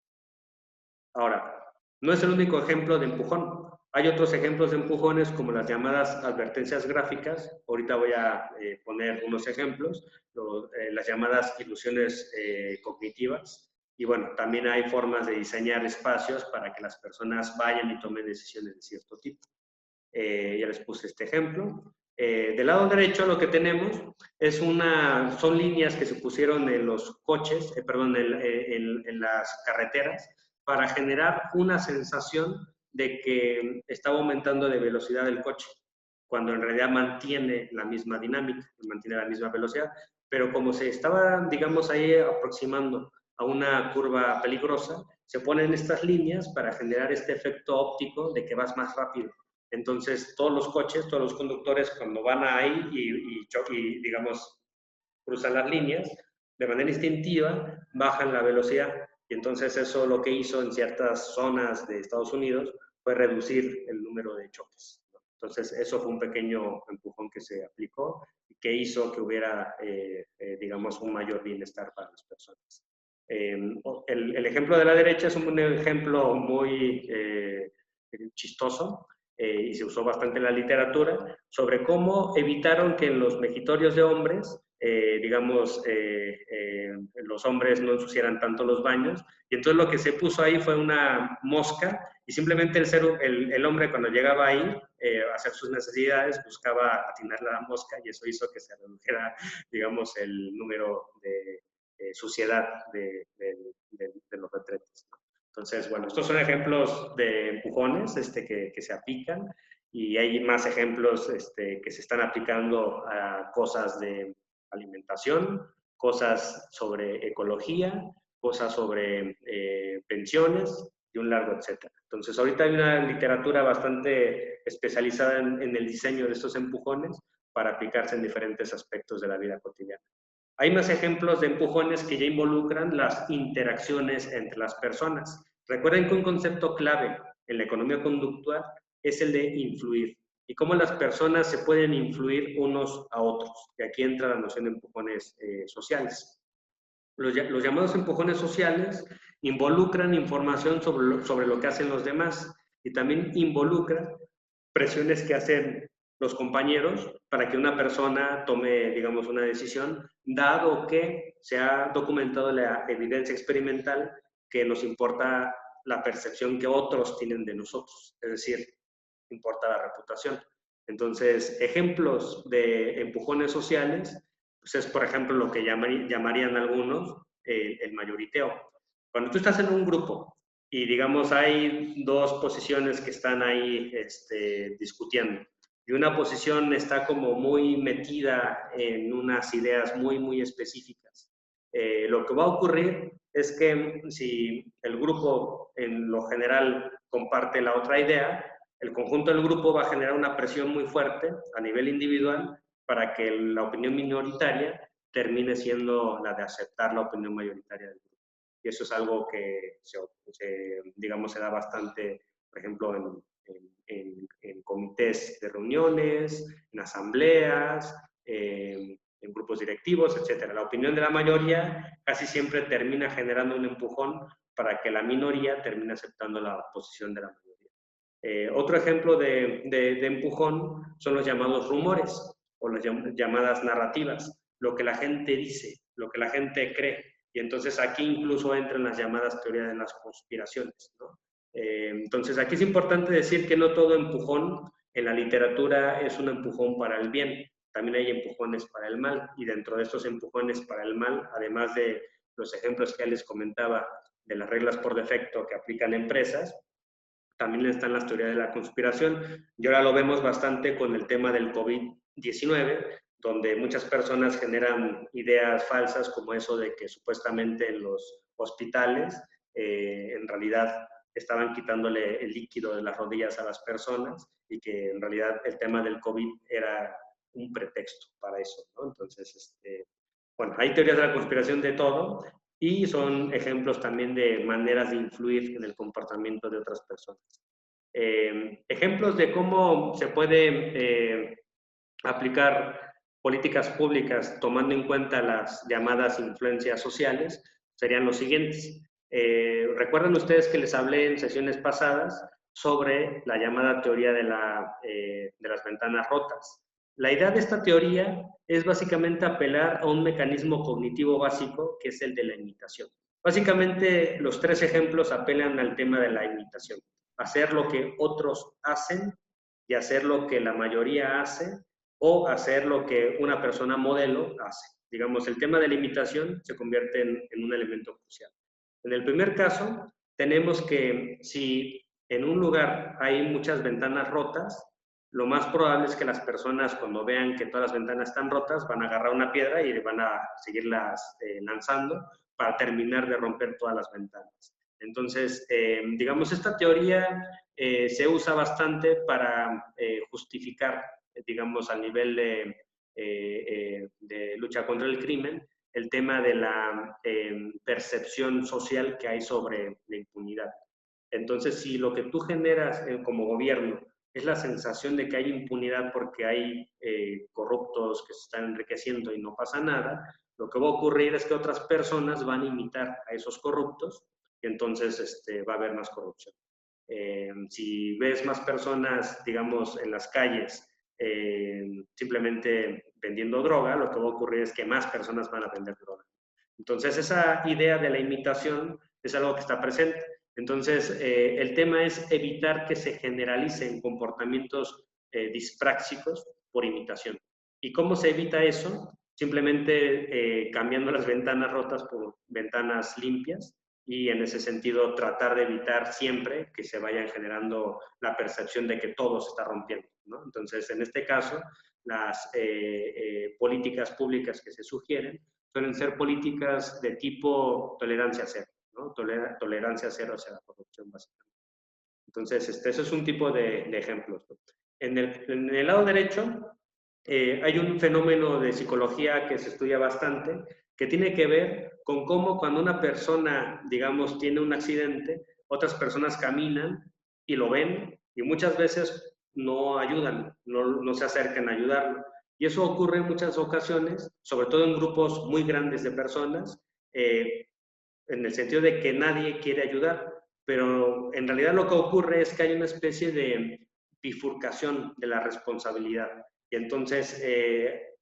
Ahora, no es el único ejemplo de empujón. Hay otros ejemplos de empujones como las llamadas advertencias gráficas. Ahorita voy a poner unos ejemplos. Las llamadas ilusiones cognitivas. Y bueno, también hay formas de diseñar espacios para que las personas vayan y tomen decisiones de cierto tipo. Ya les puse este ejemplo. Del lado derecho lo que tenemos son líneas que se pusieron en los coches, en las carreteras, para generar una sensación de que estaba aumentando de velocidad el coche, cuando en realidad mantiene la misma dinámica, mantiene la misma velocidad, pero como se estaba, digamos, ahí aproximando a una curva peligrosa, se ponen estas líneas para generar este efecto óptico de que vas más rápido. Entonces, todos los coches, todos los conductores, cuando van ahí y digamos, cruzan las líneas, de manera instintiva, bajan la velocidad. Y entonces eso lo que hizo en ciertas zonas de Estados Unidos fue reducir el número de choques. Entonces, eso fue un pequeño empujón que se aplicó y que hizo que hubiera, digamos, un mayor bienestar para las personas. El ejemplo de la derecha es un ejemplo muy chistoso, y se usó bastante en la literatura, sobre cómo evitaron que en los mejitorios de hombres, los hombres no ensuciaran tanto los baños, y entonces lo que se puso ahí fue una mosca, y simplemente el hombre cuando llegaba ahí a hacer sus necesidades buscaba atinarle a la mosca, y eso hizo que se redujera, digamos, el número de suciedad de los retretes, ¿no? Entonces, bueno, estos son ejemplos de empujones que se aplican y hay más ejemplos que se están aplicando a cosas de alimentación, cosas sobre ecología, cosas sobre pensiones y un largo etcétera. Entonces, ahorita hay una literatura bastante especializada en el diseño de estos empujones para aplicarse en diferentes aspectos de la vida cotidiana. Hay más ejemplos de empujones que ya involucran las interacciones entre las personas. Recuerden que un concepto clave en la economía conductual es el de influir y cómo las personas se pueden influir unos a otros. Y aquí entra la noción de empujones sociales. Los llamados empujones sociales involucran información sobre lo que hacen los demás y también involucran presiones que hacen los compañeros para que una persona tome, digamos, una decisión, dado que se ha documentado la evidencia experimental que nos importa la percepción que otros tienen de nosotros, es decir, importa la reputación. Entonces, ejemplos de empujones sociales, pues es, por ejemplo, lo que llamarían algunos el mayoriteo. Cuando tú estás en un grupo y, digamos, hay dos posiciones que están ahí discutiendo, y una posición está como muy metida en unas ideas muy, muy específicas, lo que va a ocurrir es que si el grupo en lo general comparte la otra idea, el conjunto del grupo va a generar una presión muy fuerte a nivel individual para que la opinión minoritaria termine siendo la de aceptar la opinión mayoritaria del grupo. Y eso es algo que digamos, se da bastante, por ejemplo, en comités de reuniones, en asambleas, en grupos directivos, etc. La opinión de la mayoría casi siempre termina generando un empujón para que la minoría termine aceptando la posición de la mayoría. Otro ejemplo de empujón son los llamados rumores o las llamadas narrativas. lo que la gente dice, lo que la gente cree. Y entonces aquí incluso entran las llamadas teorías de las conspiraciones, ¿no? Entonces aquí es importante decir que no todo empujón en la literatura es un empujón para el bien, también hay empujones para el mal, y dentro de estos empujones para el mal, además de los ejemplos que ya les comentaba de las reglas por defecto que aplican empresas, también están las teorías de la conspiración. Y ahora lo vemos bastante con el tema del COVID-19, donde muchas personas generan ideas falsas como eso de que supuestamente en los hospitales en realidad estaban quitándole el líquido de las rodillas a las personas y que en realidad el tema del COVID era un pretexto para eso, ¿no? Entonces, bueno, hay teorías de la conspiración de todo y son ejemplos también de maneras de influir en el comportamiento de otras personas. Ejemplos de cómo se puede aplicar políticas públicas tomando en cuenta las llamadas influencias sociales serían los siguientes. Recuerdan ustedes que les hablé en sesiones pasadas sobre la llamada teoría de las ventanas rotas. La idea de esta teoría es básicamente apelar a un mecanismo cognitivo básico que es el de la imitación. Básicamente los tres ejemplos apelan al tema de la imitación. Hacer lo que otros hacen y hacer lo que la mayoría hace o hacer lo que una persona modelo hace. Digamos, el tema de la imitación se convierte en un elemento crucial. En el primer caso, tenemos que si en un lugar hay muchas ventanas rotas, lo más probable es que las personas cuando vean que todas las ventanas están rotas van a agarrar una piedra y van a seguirlas lanzando para terminar de romper todas las ventanas. Entonces, digamos, esta teoría se usa bastante para justificar, digamos, a nivel de lucha contra el crimen, el tema de la percepción social que hay sobre la impunidad. Entonces, si lo que tú generas como gobierno es la sensación de que hay impunidad porque hay corruptos que se están enriqueciendo y no pasa nada, lo que va a ocurrir es que otras personas van a imitar a esos corruptos y entonces va a haber más corrupción. Si ves más personas, digamos, en las calles simplemente vendiendo droga, lo que va a ocurrir es que más personas van a vender droga. Entonces, esa idea de la imitación es algo que está presente. Entonces, el tema es evitar que se generalicen comportamientos disprácticos por imitación. ¿Y cómo se evita eso? Simplemente cambiando las ventanas rotas por ventanas limpias y en ese sentido tratar de evitar siempre que se vayan generando la percepción de que todo se está rompiendo, ¿no? Entonces, en este caso, las políticas públicas que se sugieren suelen ser políticas de tipo tolerancia cero, ¿no? Tolerancia cero hacia la corrupción, básicamente. Entonces, eso es un tipo de ejemplos, ¿no? En el lado derecho, hay un fenómeno de psicología que se estudia bastante, que tiene que ver con cómo cuando una persona, digamos, tiene un accidente, otras personas caminan y lo ven y muchas veces no ayudan, no se acercan a ayudarlo. Y eso ocurre en muchas ocasiones, sobre todo en grupos muy grandes de personas, en el sentido de que nadie quiere ayudar, pero en realidad lo que ocurre es que hay una especie de bifurcación de la responsabilidad. Y entonces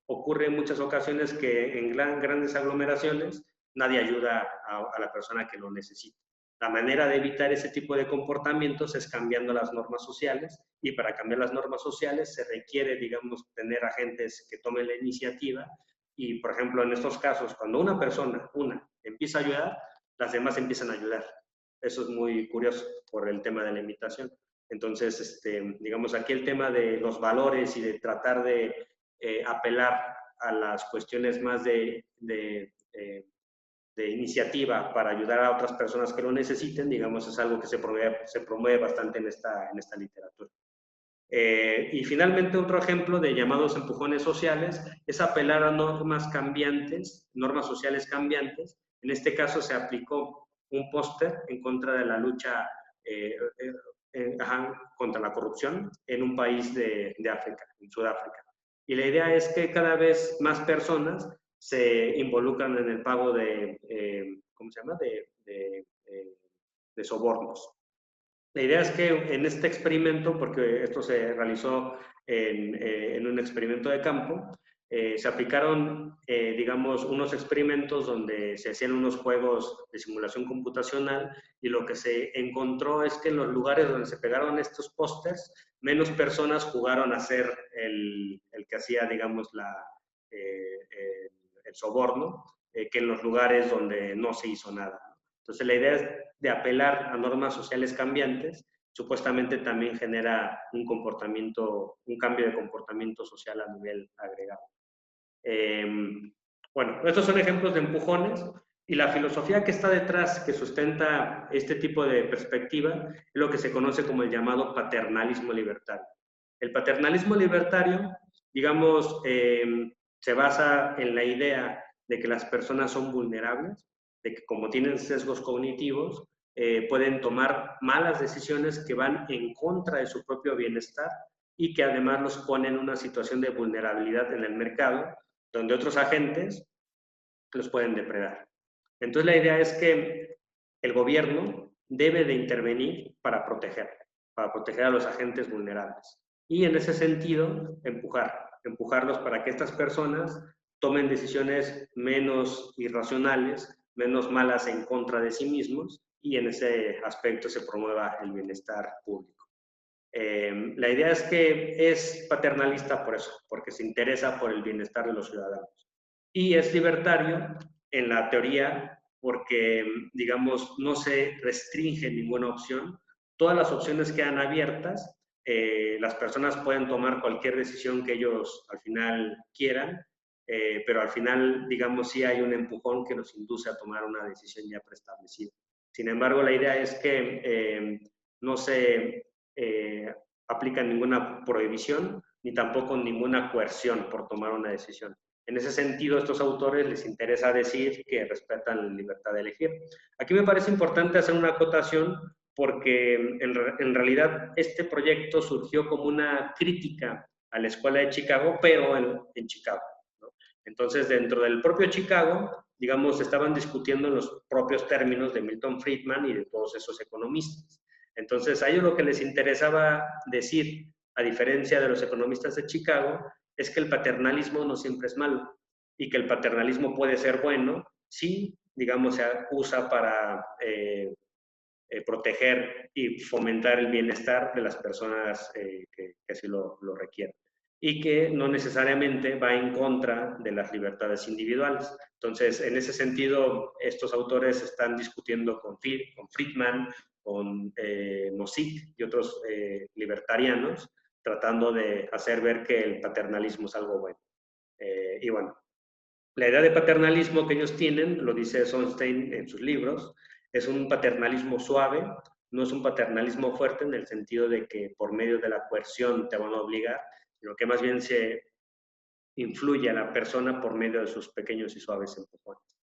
ocurre en muchas ocasiones que en grandes aglomeraciones nadie ayuda a la persona que lo necesita. La manera de evitar ese tipo de comportamientos es cambiando las normas sociales y para cambiar las normas sociales se requiere, digamos, tener agentes que tomen la iniciativa y, por ejemplo, en estos casos, cuando una persona, empieza a ayudar, las demás empiezan a ayudar. Eso es muy curioso por el tema de la imitación. Entonces, digamos, aquí el tema de los valores y de tratar de apelar a las cuestiones más de iniciativa para ayudar a otras personas que lo necesiten, digamos, es algo que se promueve bastante en esta literatura. Y finalmente, otro ejemplo de llamados empujones sociales es apelar a normas cambiantes, normas sociales cambiantes. En este caso se aplicó un póster en contra de la lucha contra la corrupción en un país de África, en Sudáfrica. Y la idea es que cada vez más personas se involucran en el pago ¿cómo se llama? De sobornos. La idea es que en este experimento, porque esto se realizó en un experimento de campo, se aplicaron, digamos, unos experimentos donde se hacían unos juegos de simulación computacional y lo que se encontró es que en los lugares donde se pegaron estos pósters, menos personas jugaron a ser el que hacía, digamos, el soborno, que en los lugares donde no se hizo nada. Entonces, la idea es de apelar a normas sociales cambiantes, supuestamente también genera un cambio de comportamiento social a nivel agregado. Bueno, estos son ejemplos de empujones y la filosofía que está detrás, que sustenta este tipo de perspectiva, es lo que se conoce como el llamado paternalismo libertario. El paternalismo libertario, digamos, se basa en la idea de que las personas son vulnerables, de que como tienen sesgos cognitivos, pueden tomar malas decisiones que van en contra de su propio bienestar y que además los ponen en una situación de vulnerabilidad en el mercado, donde otros agentes los pueden depredar. Entonces la idea es que el gobierno debe de intervenir para proteger a los agentes vulnerables. Y en ese sentido, empujarlos para que estas personas tomen decisiones menos irracionales, menos malas en contra de sí mismos, y en ese aspecto se promueva el bienestar público. La idea es que es paternalista por eso, porque se interesa por el bienestar de los ciudadanos. Y es libertario en la teoría porque, digamos, no se restringe ninguna opción. Todas las opciones quedan abiertas. Las personas pueden tomar cualquier decisión que ellos al final quieran, pero al final, digamos, sí hay un empujón que nos induce a tomar una decisión ya preestablecida. Sin embargo, la idea es que no se aplica ninguna prohibición ni tampoco ninguna coerción por tomar una decisión. En ese sentido, a estos autores les interesa decir que respetan la libertad de elegir. Aquí me parece importante hacer una acotación porque en realidad este proyecto surgió como una crítica a la Escuela de Chicago, pero en Chicago, ¿no? Entonces, dentro del propio Chicago, digamos, estaban discutiendo los propios términos de Milton Friedman y de todos esos economistas. Entonces, a ellos lo que les interesaba decir, a diferencia de los economistas de Chicago, es que el paternalismo no siempre es malo y que el paternalismo puede ser bueno si, digamos, se usa para proteger y fomentar el bienestar de las personas que así lo requieren y que no necesariamente va en contra de las libertades individuales. Entonces, en ese sentido, estos autores están discutiendo con Friedman, con Nozick y otros libertarianos, tratando de hacer ver que el paternalismo es algo bueno. Y bueno, la idea de paternalismo que ellos tienen, lo dice Sonstein en sus libros, es un paternalismo suave, no es un paternalismo fuerte en el sentido de que por medio de la coerción te van a obligar, sino que más bien se influye a la persona por medio de sus pequeños y suaves empujones.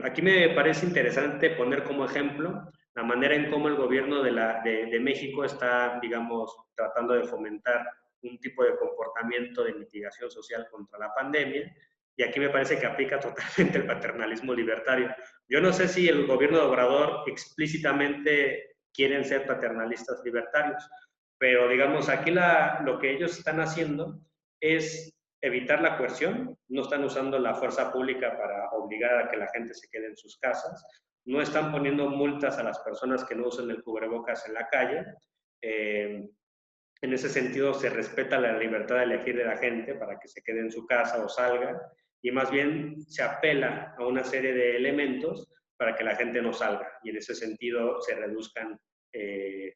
Aquí me parece interesante poner como ejemplo la manera en cómo el gobierno de México está, digamos, tratando de fomentar un tipo de comportamiento de mitigación social contra la pandemia, y aquí me parece que aplica totalmente el paternalismo libertario. Yo no sé si el gobierno de Obrador explícitamente quieren ser paternalistas libertarios, pero digamos, aquí lo que ellos están haciendo es evitar la coerción, no están usando la fuerza pública para obligar a que la gente se quede en sus casas, no están poniendo multas a las personas que no usen el cubrebocas en la calle. En ese sentido, se respeta la libertad de elegir de la gente para que se quede en su casa o salga, y más bien se apela a una serie de elementos para que la gente no salga, y en ese sentido se reduzcan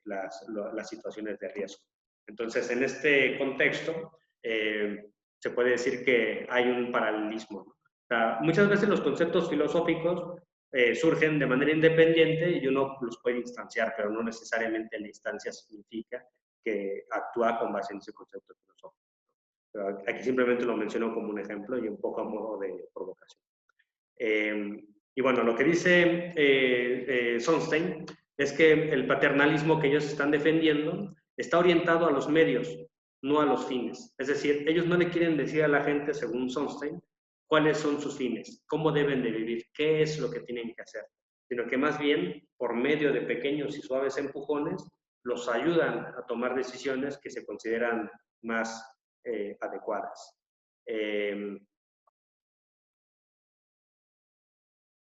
las situaciones de riesgo. Entonces, en este contexto, se puede decir que hay un paralelismo. O sea, muchas veces los conceptos filosóficos surgen de manera independiente y uno los puede instanciar, pero no necesariamente la instancia significa que actúa con base en ese concepto filosófico. Pero aquí simplemente lo menciono como un ejemplo y un poco a modo de provocación. Y bueno, lo que dice Sonstein es que el paternalismo que ellos están defendiendo está orientado a los medios, no a los fines. Es decir, ellos no le quieren decir a la gente, según Sonstein, cuáles son sus fines, cómo deben de vivir, qué es lo que tienen que hacer, sino que más bien, por medio de pequeños y suaves empujones, los ayudan a tomar decisiones que se consideran más adecuadas. Y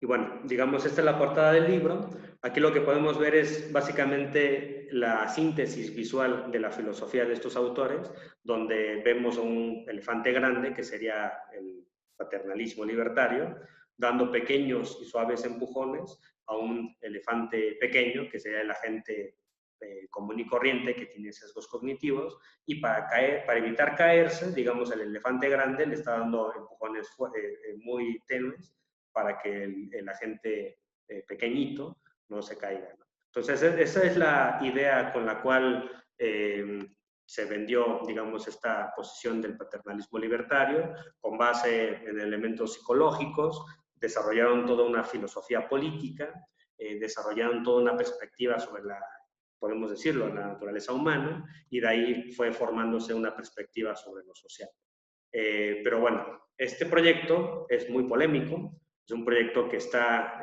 bueno, digamos, esta es la portada del libro. Aquí lo que podemos ver es básicamente la síntesis visual de la filosofía de estos autores, donde vemos un elefante grande, que sería el paternalismo libertario, dando pequeños y suaves empujones a un elefante pequeño, que sería la gente común y corriente que tiene sesgos cognitivos, y para evitar caerse, digamos, el elefante grande le está dando empujones muy tenues para que el agente pequeñito no se caiga, ¿no? Entonces, esa es la idea con la cual se vendió, digamos, esta posición del paternalismo libertario, con base en elementos psicológicos, desarrollaron toda una filosofía política, desarrollaron toda una perspectiva sobre la, podemos decirlo, la naturaleza humana, y de ahí fue formándose una perspectiva sobre lo social. Pero bueno, este proyecto es muy polémico, es un proyecto que está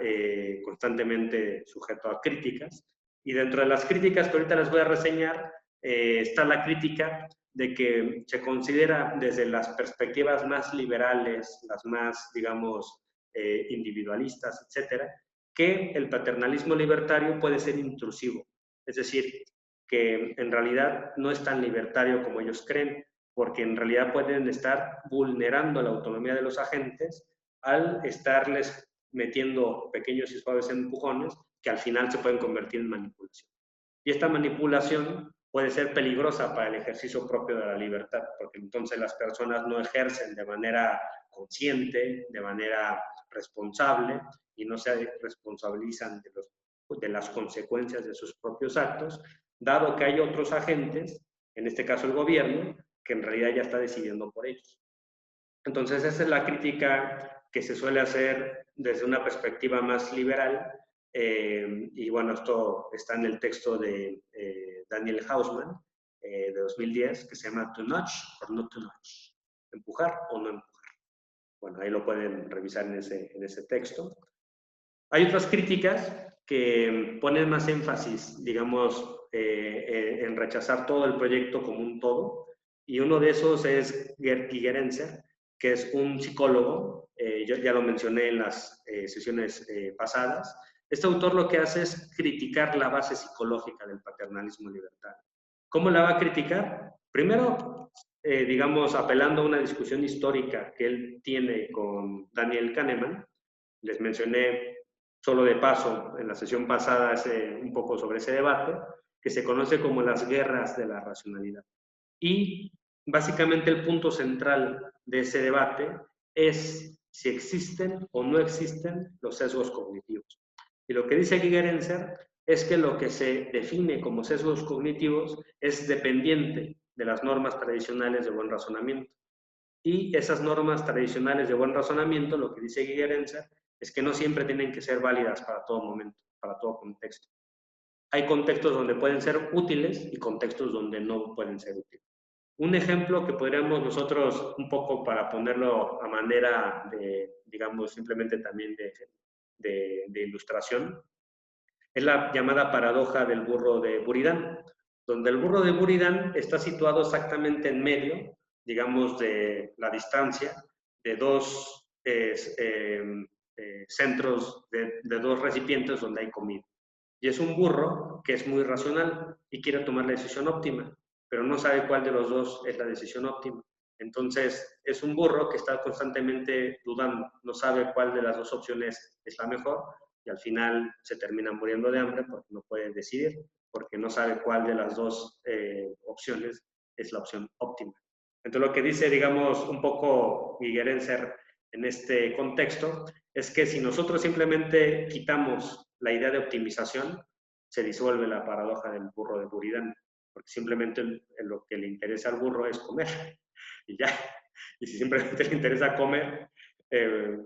constantemente sujeto a críticas, y dentro de las críticas que ahorita les voy a reseñar, está la crítica de que se considera desde las perspectivas más liberales, las más, digamos, individualistas, etcétera, que el paternalismo libertario puede ser intrusivo. Es decir, que en realidad no es tan libertario como ellos creen, porque en realidad pueden estar vulnerando la autonomía de los agentes al estarles metiendo pequeños y suaves empujones que al final se pueden convertir en manipulación. Y esta manipulación puede ser peligrosa para el ejercicio propio de la libertad, porque entonces las personas no ejercen de manera consciente, de manera responsable, y no se responsabilizan de las consecuencias de sus propios actos, dado que hay otros agentes, en este caso el gobierno, que en realidad ya está decidiendo por ellos. Entonces, esa es la crítica que se suele hacer desde una perspectiva más liberal, y bueno, esto está en el texto de Daniel Hausman, de 2010, que se llama To Nudge or Not to Nudge, empujar o no empujar. Bueno, ahí lo pueden revisar en ese texto. Hay otras críticas que ponen más énfasis, digamos, en rechazar todo el proyecto como un todo, y uno de esos es Gerd Gigerenzer, que es un psicólogo, yo ya lo mencioné en las sesiones pasadas. Este autor lo que hace es criticar la base psicológica del paternalismo libertario. ¿Cómo la va a criticar? Primero, digamos, apelando a una discusión histórica que él tiene con Daniel Kahneman. Les mencioné solo de paso en la sesión pasada un poco sobre ese debate, que se conoce como las guerras de la racionalidad. Y básicamente el punto central de ese debate es si existen o no existen los sesgos cognitivos. Y lo que dice Gigerenzer es que lo que se define como sesgos cognitivos es dependiente de las normas tradicionales de buen razonamiento. Y esas normas tradicionales de buen razonamiento, lo que dice Gigerenzer, es que no siempre tienen que ser válidas para todo momento, para todo contexto. Hay contextos donde pueden ser útiles y contextos donde no pueden ser útiles. Un ejemplo que podríamos nosotros, un poco para ponerlo a manera de, digamos, simplemente también de ilustración, es la llamada paradoja del burro de Buridan, donde el burro de Buridan está situado exactamente en medio, digamos, de la distancia de dos centros, de dos recipientes donde hay comida. Y es un burro que es muy racional y quiere tomar la decisión óptima, pero no sabe cuál de los dos es la decisión óptima. Entonces, es un burro que está constantemente dudando, no sabe cuál de las dos opciones es la mejor, y al final se termina muriendo de hambre porque no puede decidir, porque no sabe cuál de las dos opciones es la opción óptima. Entonces, lo que dice, digamos, un poco Gigerenzer en este contexto es que si nosotros simplemente quitamos la idea de optimización, se disuelve la paradoja del burro de Buridan, porque simplemente lo que le interesa al burro es comer, y ya. Y si simplemente le interesa comer,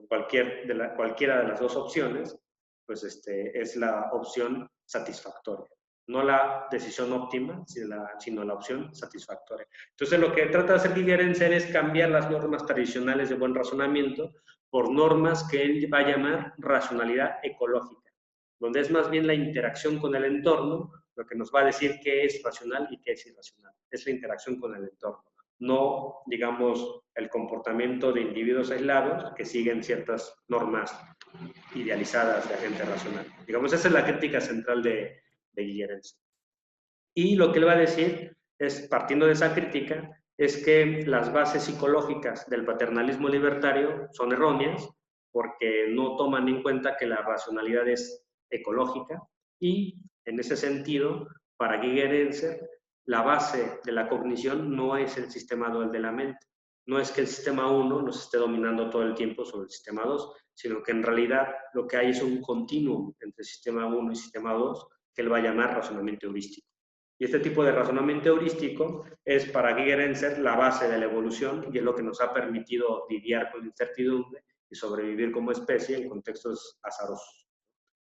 cualquiera de las dos opciones, pues es la opción satisfactoria. No la decisión óptima, sino la opción satisfactoria. Entonces, lo que trata de hacer Gigerenzer es cambiar las normas tradicionales de buen razonamiento por normas que él va a llamar racionalidad ecológica, donde es más bien la interacción con el entorno lo que nos va a decir qué es racional y qué es irracional. Es la interacción con el entorno, no, digamos, el comportamiento de individuos aislados que siguen ciertas normas idealizadas de agente racional. Digamos, esa es la crítica central de Gigerenzer. Y lo que él va a decir es, partiendo de esa crítica, es que las bases psicológicas del paternalismo libertario son erróneas porque no toman en cuenta que la racionalidad es ecológica y, en ese sentido, para Gigerenzer, la base de la cognición no es el sistema dual de la mente. No es que el sistema 1 nos esté dominando todo el tiempo sobre el sistema 2, sino que en realidad lo que hay es un continuum entre sistema 1 y sistema 2 que él va a llamar razonamiento heurístico. Y este tipo de razonamiento heurístico es para Gigerenzer la base de la evolución y es lo que nos ha permitido lidiar con la incertidumbre y sobrevivir como especie en contextos azarosos,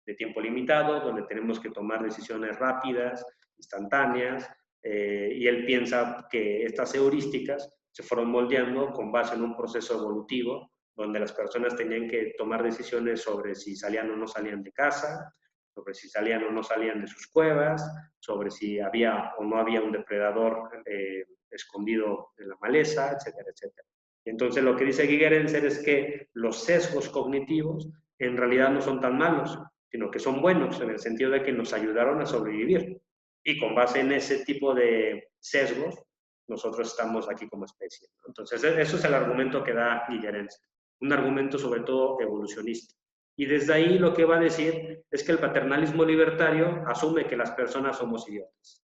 de tiempo limitado, donde tenemos que tomar decisiones rápidas, instantáneas, y él piensa que estas heurísticas se fueron moldeando con base en un proceso evolutivo, donde las personas tenían que tomar decisiones sobre si salían o no salían de casa, sobre si salían o no salían de sus cuevas, sobre si había o no había un depredador escondido en la maleza, etcétera, etcétera. Y entonces lo que dice Gigerenzer es que los sesgos cognitivos en realidad no son tan malos, sino que son buenos en el sentido de que nos ayudaron a sobrevivir. Y con base en ese tipo de sesgos, nosotros estamos aquí como especie. Entonces, eso es el argumento que da Gigerenzer, un argumento sobre todo evolucionista. Y desde ahí lo que va a decir es que el paternalismo libertario asume que las personas somos idiotas.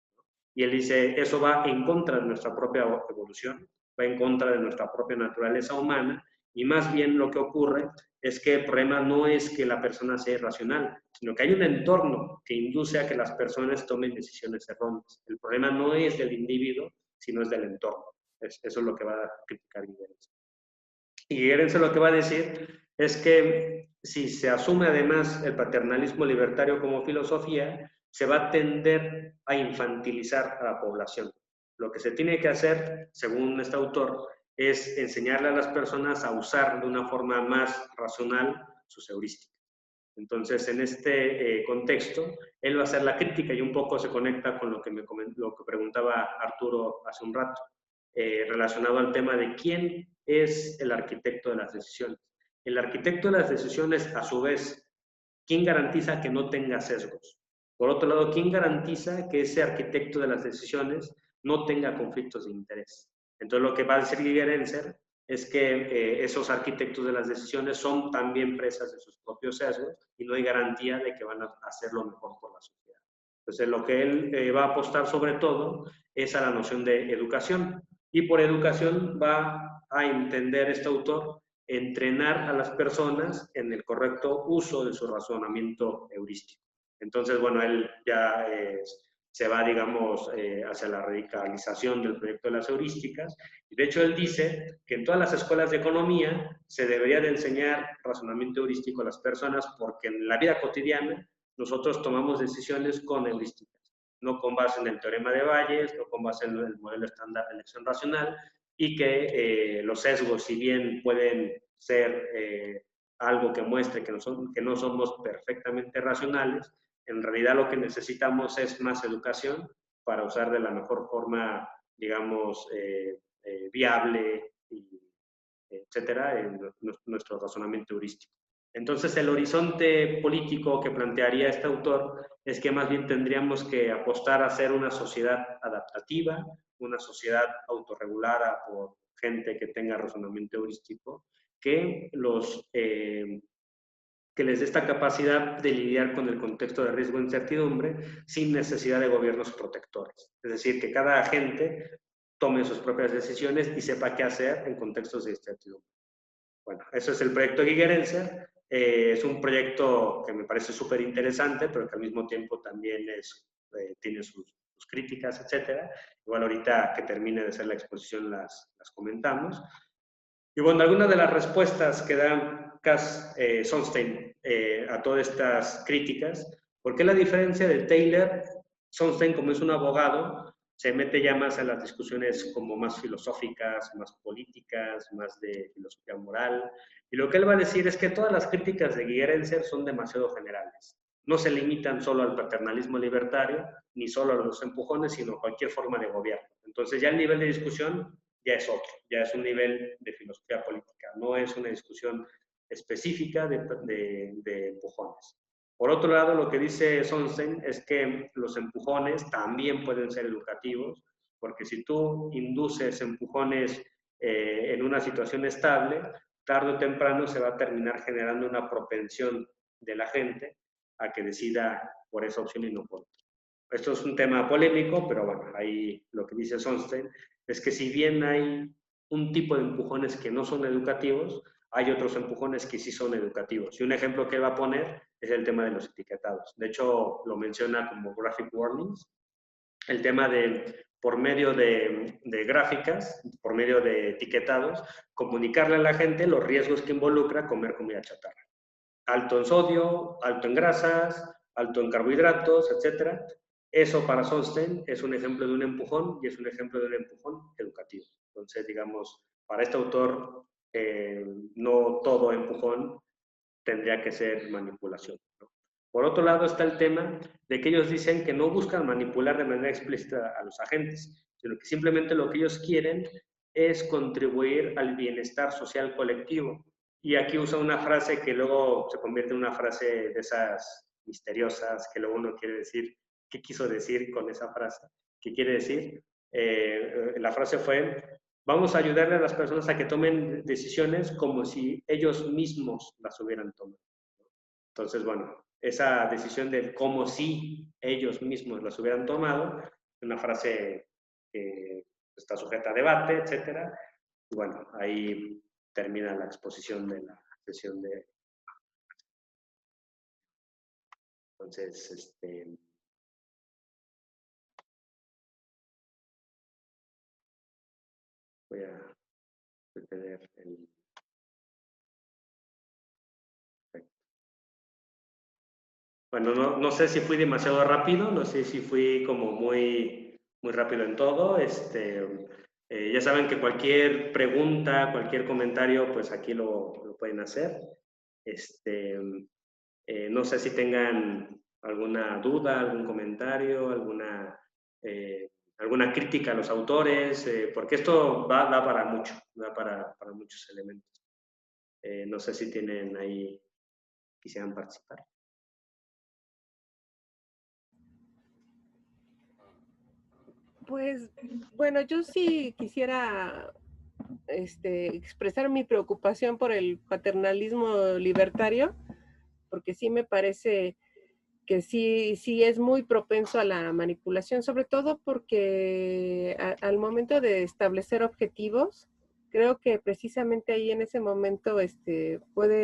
Y él dice, eso va en contra de nuestra propia evolución, va en contra de nuestra propia naturaleza humana, y más bien lo que ocurre es que el problema no es que la persona sea irracional, sino que hay un entorno que induce a que las personas tomen decisiones erróneas. El problema no es del individuo, sino es del entorno. Eso es lo que va a criticar Gigerenzer. Y Gigerenzer lo que va a decir es que si se asume además el paternalismo libertario como filosofía, se va a tender a infantilizar a la población. Lo que se tiene que hacer, según este autor, es enseñarle a las personas a usar de una forma más racional sus heurísticas. Entonces, en este contexto, él va a hacer la crítica y un poco se conecta con lo que preguntaba Arturo hace un rato, relacionado al tema de quién es el arquitecto de las decisiones. El arquitecto de las decisiones, a su vez, ¿quién garantiza que no tenga sesgos? Por otro lado, ¿quién garantiza que ese arquitecto de las decisiones no tenga conflictos de interés? Entonces, lo que va a decir Gigerenzer es que esos arquitectos de las decisiones son también presas de sus propios sesgos y no hay garantía de que van a hacer lo mejor por la sociedad. Entonces, lo que él va a apostar sobre todo es a la noción de educación. Y por educación va a entender este autor entrenar a las personas en el correcto uso de su razonamiento heurístico. Entonces, bueno, él ya se va, digamos, hacia la radicalización del proyecto de las heurísticas. Y de hecho, él dice que en todas las escuelas de economía se debería de enseñar razonamiento heurístico a las personas porque en la vida cotidiana nosotros tomamos decisiones con heurísticas, no con base en el teorema de Bayes, no con base en el modelo estándar de elección racional, y que los sesgos, si bien pueden ser algo que muestre que no somos perfectamente racionales, en realidad lo que necesitamos es más educación para usar de la mejor forma, digamos, viable, etcétera, en nuestro razonamiento heurístico. Entonces, el horizonte político que plantearía este autor es que más bien tendríamos que apostar a ser una sociedad adaptativa, una sociedad autorregulada por gente que tenga razonamiento heurístico, que les dé esta capacidad de lidiar con el contexto de riesgo e incertidumbre sin necesidad de gobiernos protectores. Es decir, que cada agente tome sus propias decisiones y sepa qué hacer en contextos de incertidumbre. Bueno, eso es el proyecto Gigerenzer. Es un proyecto que me parece súper interesante, pero que al mismo tiempo también tiene sus críticas, etcétera. Igual ahorita que termine de hacer la exposición las comentamos. Y bueno, algunas de las respuestas que da Cass Sunstein a todas estas críticas, ¿por qué la diferencia de Taylor? Sunstein, como es un abogado, se mete ya más en las discusiones como más filosóficas, más políticas, más de filosofía moral. Y lo que él va a decir es que todas las críticas de Gigerenzer son demasiado generales. No se limitan solo al paternalismo libertario, ni solo a los empujones, sino a cualquier forma de gobierno. Entonces ya el nivel de discusión ya es otro, ya es un nivel de filosofía política, no es una discusión específica de empujones. Por otro lado, lo que dice Sonstein es que los empujones también pueden ser educativos, porque si tú induces empujones en una situación estable, tarde o temprano se va a terminar generando una propensión de la gente a que decida por esa opción y no por otra. Esto es un tema polémico, pero bueno, ahí lo que dice Sonstein es que si bien hay un tipo de empujones que no son educativos, hay otros empujones que sí son educativos. Y un ejemplo que va a poner es el tema de los etiquetados. De hecho, lo menciona como graphic warnings. El tema de, por medio de gráficas, por medio de etiquetados, comunicarle a la gente los riesgos que involucra comer comida chatarra. Alto en sodio, alto en grasas, alto en carbohidratos, etc. Eso para Sonstein es un ejemplo de un empujón y es un ejemplo de un empujón educativo. Entonces, digamos, para este autor, no todo empujón tendría que ser manipulación, ¿no? Por otro lado está el tema de que ellos dicen que no buscan manipular de manera explícita a los agentes, sino que simplemente lo que ellos quieren es contribuir al bienestar social colectivo. Y aquí usa una frase que luego se convierte en una frase de esas misteriosas, que luego uno quiere decir, ¿qué quiso decir con esa frase? ¿Qué quiere decir? La frase fue, vamos a ayudarle a las personas a que tomen decisiones como si ellos mismos las hubieran tomado. Entonces, bueno, esa decisión de como si ellos mismos las hubieran tomado, es una frase que está sujeta a debate, etcétera. Y bueno, ahí termina la exposición de la sesión de... Entonces, voy a detener el... Bueno, no sé si fui demasiado rápido, no sé si fui como muy rápido en todo. Ya saben que cualquier pregunta, cualquier comentario, pues aquí lo pueden hacer. No sé si tengan alguna duda, algún comentario, alguna crítica a los autores, porque esto da para mucho, da para muchos elementos. No sé si tienen ahí, quisieran participar. Pues, bueno, yo sí quisiera expresar mi preocupación por el paternalismo libertario, porque sí me parece que sí es muy propenso a la manipulación, sobre todo porque al momento de establecer objetivos, creo que precisamente ahí en ese momento puede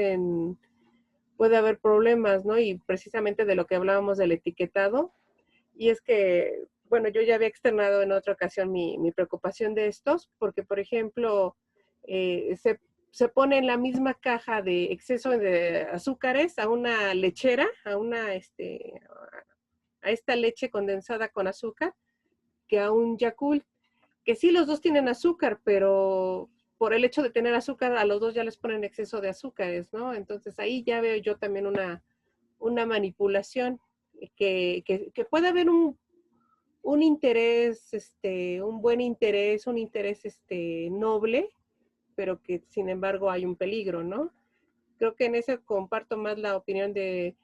haber problemas, ¿no? Y precisamente de lo que hablábamos del etiquetado, y es que, bueno, yo ya había externado en otra ocasión mi preocupación de estos, porque, por ejemplo, se pone en la misma caja de exceso de azúcares a una lechera, a esta leche condensada con azúcar, que a un Yakult, que sí los dos tienen azúcar, pero por el hecho de tener azúcar, a los dos ya les ponen exceso de azúcares, ¿no? Entonces ahí ya veo yo también una manipulación, que puede haber un interés, un buen interés, un interés noble, pero que sin embargo hay un peligro, ¿no? Creo que en eso comparto más la opinión de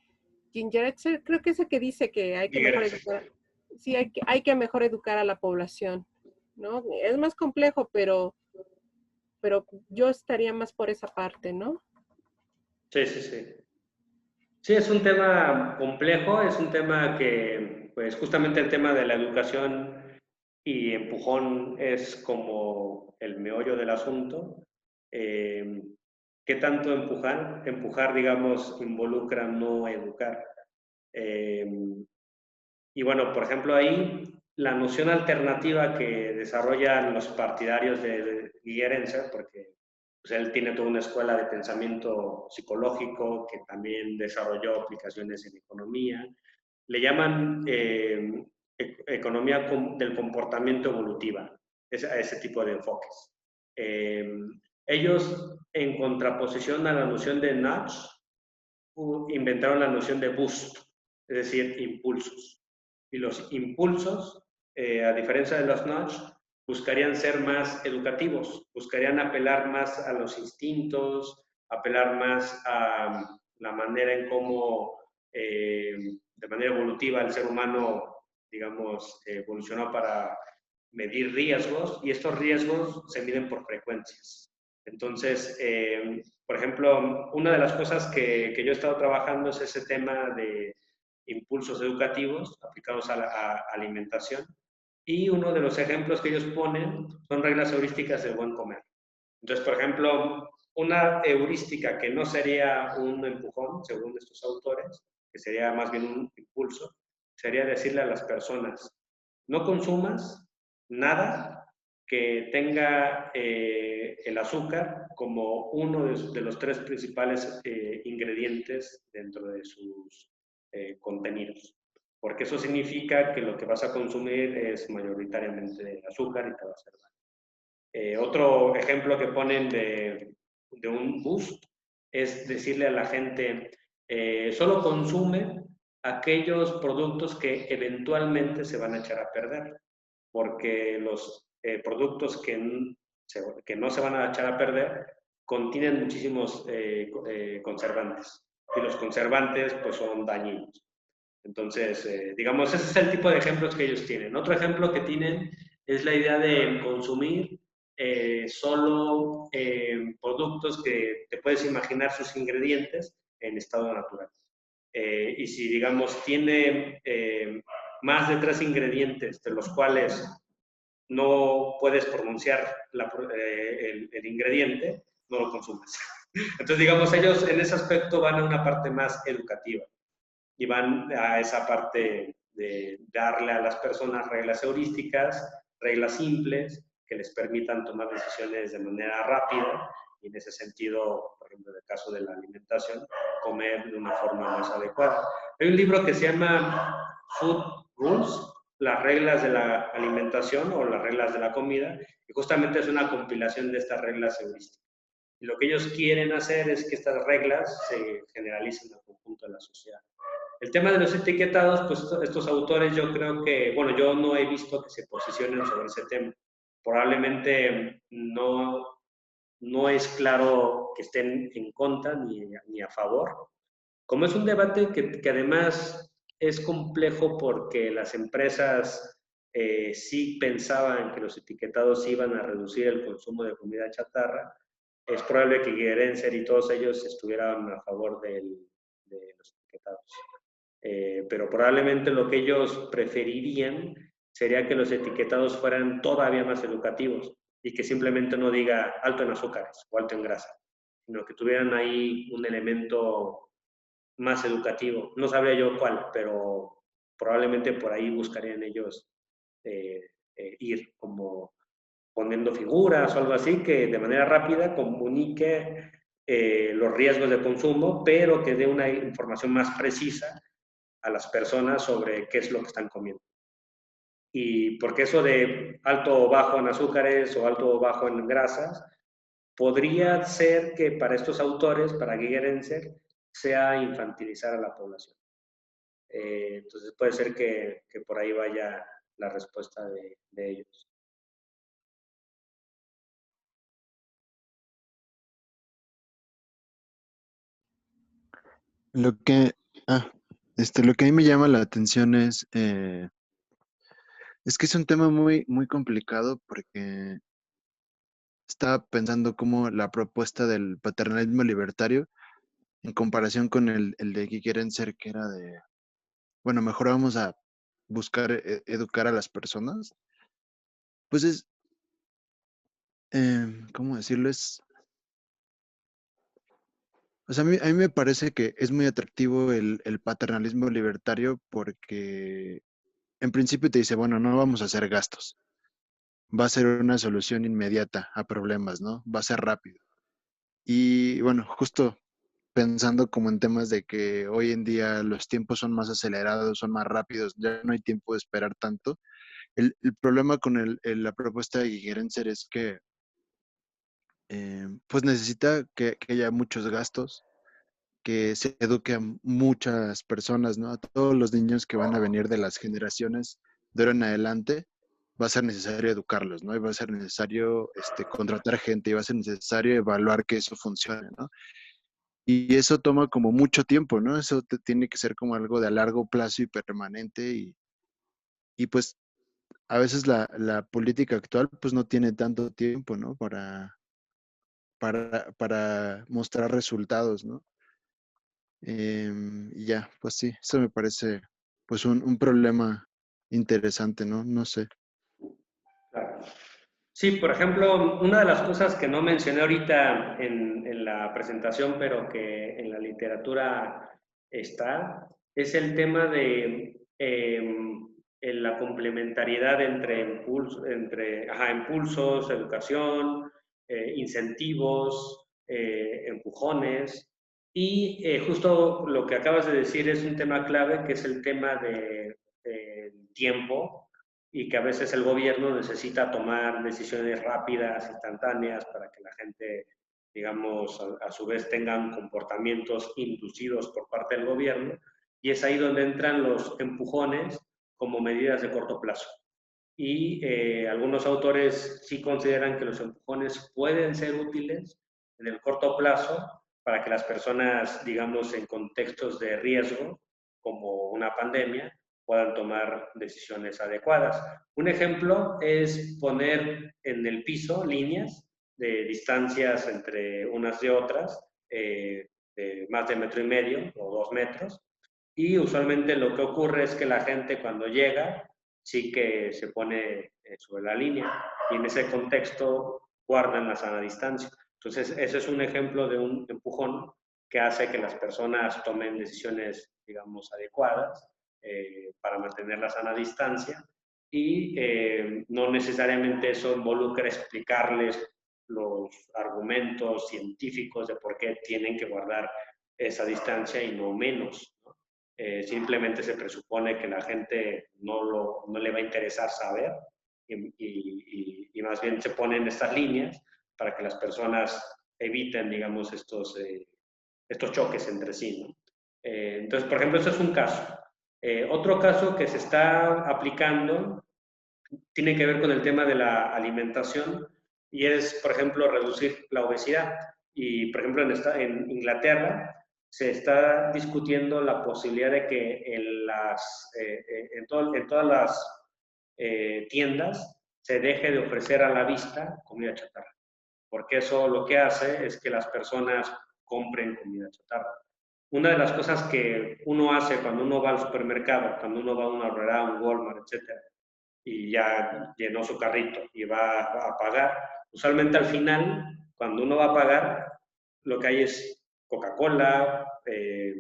Ginger Etzer, creo que es el que dice que hay que mejor educar, sí, hay que mejor educar a la población, ¿no? Es más complejo, pero yo estaría más por esa parte, ¿no? Sí, sí, sí. Sí, es un tema complejo, es un tema que, pues justamente el tema de la educación y empujón es como el meollo del asunto. Eh, ¿Qué tanto empujar? Empujar, digamos, involucra no educar. Eh, y bueno, por ejemplo, ahí la noción alternativa que desarrollan los partidarios de Guillerense, porque pues, él tiene toda una escuela de pensamiento psicológico que también desarrolló aplicaciones en economía, le llaman economía del comportamiento evolutiva, a ese tipo de enfoques. Ellos, en contraposición a la noción de nudge, inventaron la noción de boost, es decir, impulsos. Y los impulsos, a diferencia de los nudge, buscarían ser más educativos, buscarían apelar más a los instintos, apelar más a la manera en cómo, de manera evolutiva, el ser humano, digamos, evolucionó para medir riesgos, y estos riesgos se miden por frecuencias. Entonces, por ejemplo, una de las cosas que yo he estado trabajando es ese tema de impulsos educativos aplicados a la alimentación, y uno de los ejemplos que ellos ponen son reglas heurísticas del buen comer. Entonces, por ejemplo, una heurística que no sería un empujón, según estos autores, que sería más bien un impulso, sería decirle a las personas, no consumas nada que tenga el azúcar como uno de los tres principales ingredientes dentro de sus contenidos, porque eso significa que lo que vas a consumir es mayoritariamente azúcar y te va a hacer daño. Otro ejemplo que ponen de un boost es decirle a la gente, solo consume aquellos productos que eventualmente se van a echar a perder, porque los productos que no se van a echar a perder contienen muchísimos conservantes, y los conservantes pues son dañinos. Entonces, digamos, ese es el tipo de ejemplos que ellos tienen. Otro ejemplo que tienen es la idea de consumir solo productos que te puedes imaginar sus ingredientes en estado natural. Y si, digamos, tiene más de 3 ingredientes, de los cuales no puedes pronunciar el ingrediente, no lo consumes. Entonces, digamos, ellos en ese aspecto van a una parte más educativa, y van a esa parte de darle a las personas reglas heurísticas, reglas simples, que les permitan tomar decisiones de manera rápida, y en ese sentido, por ejemplo, en el caso de la alimentación, comer de una forma más adecuada. Hay un libro que se llama Food Rules, las reglas de la alimentación o las reglas de la comida, y justamente es una compilación de estas reglas heurísticas. Y lo que ellos quieren hacer es que estas reglas se generalicen al conjunto de la sociedad. El tema de los etiquetados, pues estos autores yo creo que, bueno, yo no he visto que se posicionen sobre ese tema. Probablemente no es claro que estén en contra ni a favor. Como es un debate que además es complejo porque las empresas sí pensaban que los etiquetados iban a reducir el consumo de comida chatarra, es probable que Gerenser y todos ellos estuvieran a favor de los etiquetados. Pero probablemente lo que ellos preferirían sería que los etiquetados fueran todavía más educativos, y que simplemente no diga alto en azúcares o alto en grasa, sino que tuvieran ahí un elemento más educativo. No sabría yo cuál, pero probablemente por ahí buscarían ellos ir, como poniendo figuras o algo así, que de manera rápida comunique los riesgos de consumo, pero que dé una información más precisa a las personas sobre qué es lo que están comiendo. Y porque eso de alto o bajo en azúcares o alto o bajo en grasas, podría ser que para estos autores, para Gigerenzer, sea infantilizar a la población. Entonces puede ser que por ahí vaya la respuesta de ellos. Lo que, ah, lo que a mí me llama la atención es que es un tema muy, muy complicado porque estaba pensando cómo la propuesta del paternalismo libertario en comparación con el de que quieren ser, que era de, bueno, mejor vamos a buscar educar a las personas, pues es, ¿cómo decirlo? O sea, a mí me parece que es muy atractivo el paternalismo libertario porque en principio te dice, bueno, no vamos a hacer gastos, va a ser una solución inmediata a problemas, ¿no? Va a ser rápido. Y bueno, justo pensando como en temas de que hoy en día los tiempos son más acelerados, son más rápidos, ya no hay tiempo de esperar tanto. El problema con la propuesta de Gigerenzer es que pues necesita que haya muchos gastos, que se eduque a muchas personas, ¿no? A todos los niños que van a venir de las generaciones de ahora en adelante. va a ser necesario educarlos, ¿no? Y va a ser necesario contratar gente y va a ser necesario evaluar que eso funcione, ¿no? Y eso toma como mucho tiempo, ¿no? Eso tiene que ser como algo de a largo plazo y permanente y pues a veces la política actual pues no tiene tanto tiempo, ¿no? Para mostrar resultados, ¿no? Y ya, pues sí, eso me parece pues un problema interesante, ¿no? No sé. Claro. Sí, por ejemplo, una de las cosas que no mencioné ahorita en la presentación, pero que en la literatura está, es el tema de en la complementariedad entre impulsos, educación, incentivos, empujones. Y justo lo que acabas de decir es un tema clave, que es el tema de tiempo, y que a veces el gobierno necesita tomar decisiones rápidas, instantáneas, para que la gente, digamos, a su vez tengan comportamientos inducidos por parte del gobierno, y es ahí donde entran los empujones como medidas de corto plazo. Y algunos autores sí consideran que los empujones pueden ser útiles en el corto plazo para que las personas, digamos, en contextos de riesgo, como una pandemia, puedan tomar decisiones adecuadas. Un ejemplo es poner en el piso líneas de distancias entre unas y otras, de más de 1,5 metros o 2 metros, y usualmente lo que ocurre es que la gente cuando llega sí que se pone sobre la línea y en ese contexto guardan la sana distancia. Entonces, ese es un ejemplo de un empujón que hace que las personas tomen decisiones, digamos, adecuadas para mantener la sana distancia y no necesariamente eso involucra explicarles los argumentos científicos de por qué tienen que guardar esa distancia y no menos, ¿no? Simplemente se presupone que la gente no le va a interesar saber y más bien se ponen estas líneas para que las personas eviten, digamos, estos choques entre sí, ¿no? Entonces, por ejemplo, eso es un caso. Otro caso que se está aplicando tiene que ver con el tema de la alimentación y es, por ejemplo, reducir la obesidad. Y, por ejemplo, en Inglaterra se está discutiendo la posibilidad de que en todas las tiendas se deje de ofrecer a la vista comida chatarra, porque eso lo que hace es que las personas compren comida chatarra. Una de las cosas que uno hace cuando uno va al supermercado, cuando uno va a una Aurrera, un Walmart, etcétera, y ya llenó su carrito y va a pagar. Usualmente al final, cuando uno va a pagar, lo que hay es Coca-Cola,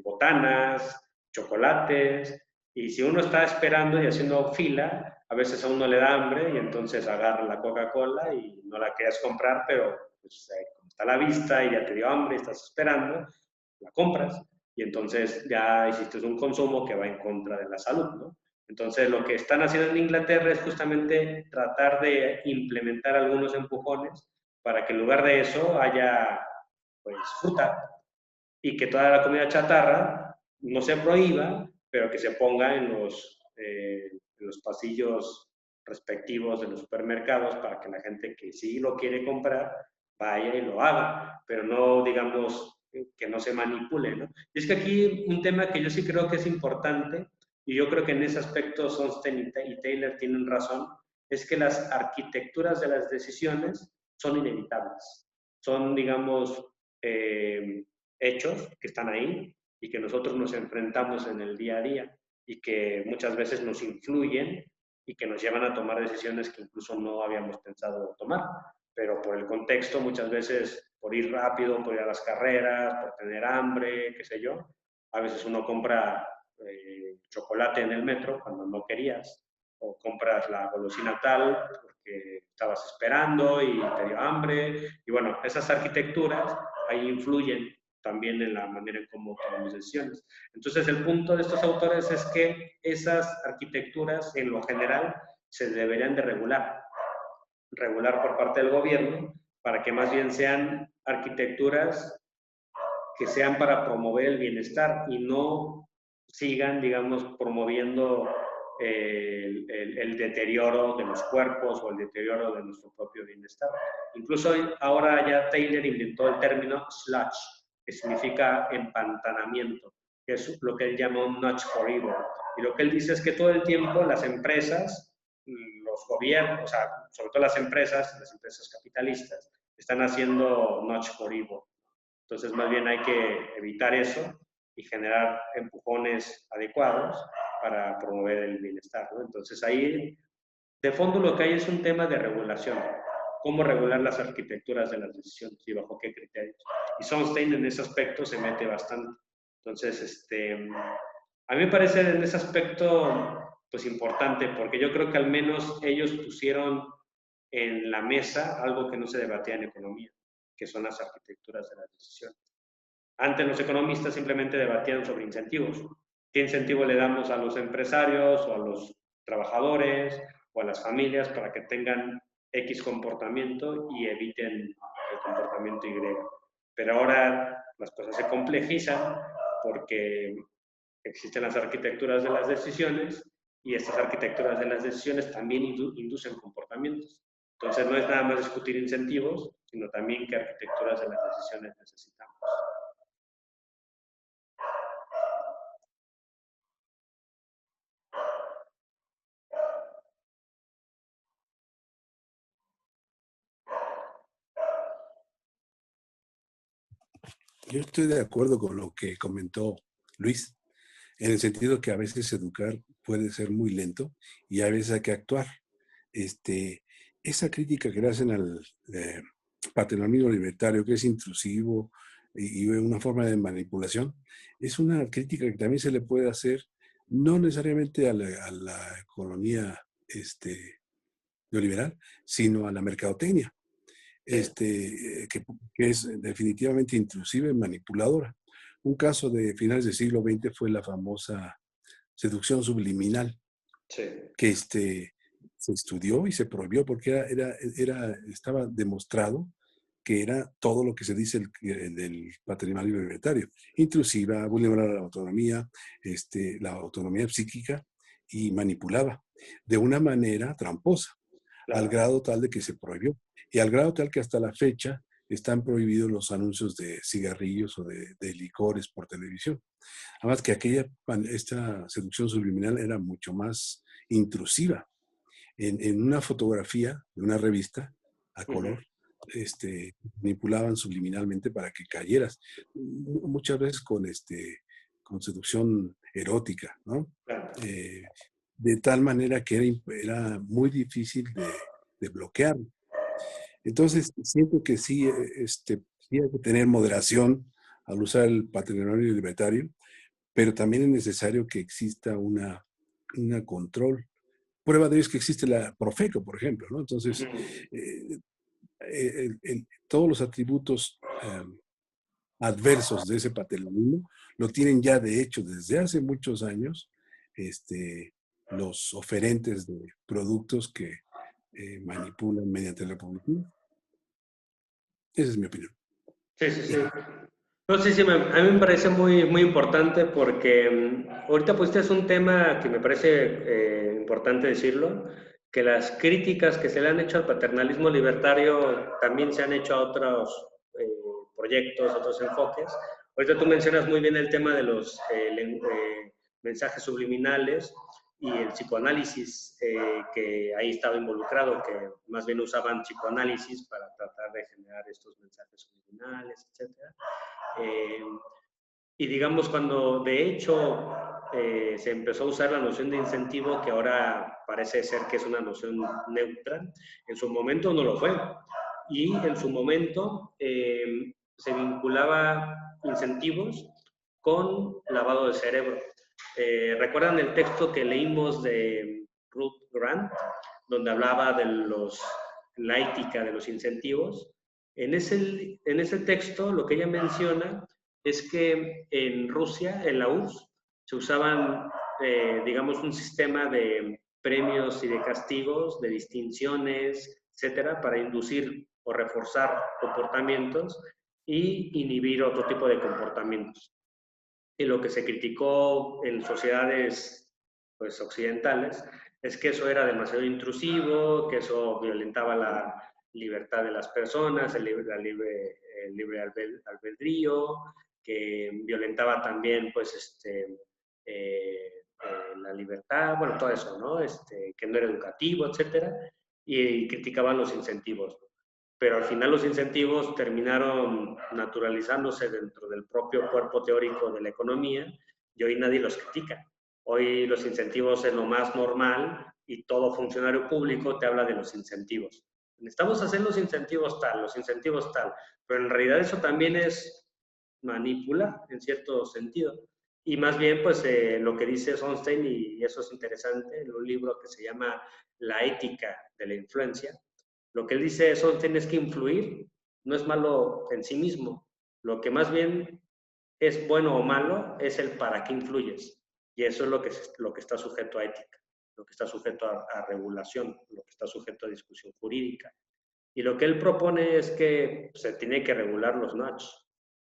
botanas, chocolates, y si uno está esperando y haciendo fila, a veces a uno le da hambre y entonces agarra la Coca-Cola y no la quieres comprar, pero pues, como está a la vista y ya te dio hambre y estás esperando, la compras y entonces ya hiciste un consumo que va en contra de la salud, ¿no? Entonces, lo que están haciendo en Inglaterra es justamente tratar de implementar algunos empujones para que en lugar de eso haya, pues, fruta y que toda la comida chatarra no se prohíba, pero que se ponga en los pasillos respectivos de los supermercados para que la gente que sí lo quiere comprar vaya y lo haga, pero no, digamos, que no se manipule, ¿no? Y es que aquí un tema que yo sí creo que es importante, y yo creo que en ese aspecto Sunstein y Taylor tienen razón, es que las arquitecturas de las decisiones son inevitables. Son, digamos, hechos que están ahí y que nosotros nos enfrentamos en el día a día y que muchas veces nos influyen y que nos llevan a tomar decisiones que incluso no habíamos pensado tomar. Pero por el contexto, muchas veces, por ir rápido, por ir a las carreras, por tener hambre, qué sé yo, a veces uno compra chocolate en el metro cuando no querías, o compras la golosina tal porque estabas esperando y te dio hambre. Y bueno, esas arquitecturas ahí influyen también en la manera en cómo tomamos decisiones. Entonces, el punto de estos autores es que esas arquitecturas, en lo general, se deberían de regular por parte del gobierno, para que más bien sean arquitecturas que sean para promover el bienestar y no sigan, digamos, promoviendo el deterioro de los cuerpos o el deterioro de nuestro propio bienestar. Incluso ahora ya Taylor inventó el término sludge, que significa empantanamiento, que es lo que él llama un nudge for evil. Y lo que él dice es que todo el tiempo las empresas, los gobiernos, o sea, sobre todo las empresas capitalistas, están haciendo nudge for evil. Entonces, más bien hay que evitar eso y generar empujones adecuados para promover el bienestar, ¿no? Entonces, ahí, de fondo, lo que hay es un tema de regulación. Cómo regular las arquitecturas de las decisiones y bajo qué criterios. Y Sunstein en ese aspecto se mete bastante. Entonces, a mí me parece en ese aspecto pues importante, porque yo creo que al menos ellos pusieron en la mesa algo que no se debatía en economía, que son las arquitecturas de las decisiones. Antes los economistas simplemente debatían sobre incentivos. ¿Qué incentivo le damos a los empresarios o a los trabajadores o a las familias para que tengan X comportamiento y eviten el comportamiento Y? Pero ahora las cosas se complejizan porque existen las arquitecturas de las decisiones y estas arquitecturas de las decisiones también inducen comportamientos. Entonces no es nada más discutir incentivos, sino también qué arquitecturas de las decisiones necesitamos. Yo estoy de acuerdo con lo que comentó Luis, en el sentido que a veces educar puede ser muy lento y a veces hay que actuar. Esa crítica que le hacen al paternalismo libertario, que es intrusivo y una forma de manipulación, es una crítica que también se le puede hacer no necesariamente a la economía neoliberal, sino a la mercadotecnia. Que es definitivamente intrusiva y manipuladora. Un caso de finales del siglo XX fue la famosa seducción subliminal, Sí. que se estudió y se prohibió porque estaba demostrado que era todo lo que se dice del patrimonio libertario: intrusiva, vulneraba la autonomía psíquica y manipulaba de una manera tramposa, al grado tal de que se prohibió. Y al grado tal que hasta la fecha están prohibidos los anuncios de cigarrillos o de licores por televisión. Además que esta seducción subliminal era mucho más intrusiva. En una fotografía de una revista a color, manipulaban subliminalmente para que cayeras, muchas veces con seducción erótica, ¿no? De tal manera que era muy difícil de bloquear. Entonces, siento que sí, sí hay que tener moderación al usar el patrimonio libertario, pero también es necesario que exista una control. Prueba de ello es que existe la Profeco, por ejemplo, ¿no? Entonces, todos los atributos adversos de ese paternalismo lo tienen ya, de hecho, desde hace muchos años, los oferentes de productos que manipulan mediante la publicidad. Esa es mi opinión. Sí, sí, sí. No, sí, sí, a mí me parece muy, muy importante porque ahorita pues es un tema que me parece importante decirlo, que las críticas que se le han hecho al paternalismo libertario también se han hecho a otros proyectos, otros enfoques. Ahorita tú mencionas muy bien el tema de los mensajes subliminales y el psicoanálisis que ahí estaba involucrado, que más bien usaban psicoanálisis para tratar de generar estos mensajes subliminales, etcétera. Y digamos, cuando de hecho se empezó a usar la noción de incentivo, que ahora parece ser que es una noción neutra, en su momento no lo fue. Y en su momento se vinculaba incentivos con lavado de cerebro. ¿Recuerdan el texto que leímos de Ruth Grant, donde hablaba de la ética de los incentivos? En ese texto lo que ella menciona es que en Rusia, en la URSS, se usaban, digamos, un sistema de premios y de castigos, de distinciones, etcétera, para inducir o reforzar comportamientos y inhibir otro tipo de comportamientos. Y lo que se criticó en sociedades pues, occidentales, es que eso era demasiado intrusivo, que eso violentaba la libertad de las personas, el libre albedrío, que violentaba también, pues, la libertad, bueno, todo eso, ¿no? Que no era educativo, etcétera, y criticaban los incentivos. Pero al final los incentivos terminaron naturalizándose dentro del propio cuerpo teórico de la economía y hoy nadie los critica. Hoy los incentivos es lo más normal y todo funcionario público te habla de los incentivos. Necesitamos hacer los incentivos tal, pero en realidad eso también es manipular en cierto sentido. Y más bien, pues lo que dice Sonstein, y eso es interesante, en un libro que se llama La ética de la influencia, lo que él dice, Sonstein, es que influir no es malo en sí mismo. Lo que más bien es bueno o malo es el para qué influyes. Y eso es lo que está sujeto a ética, lo que está sujeto a regulación, lo que está sujeto a discusión jurídica. Y lo que él propone es que se tiene que regular los notch.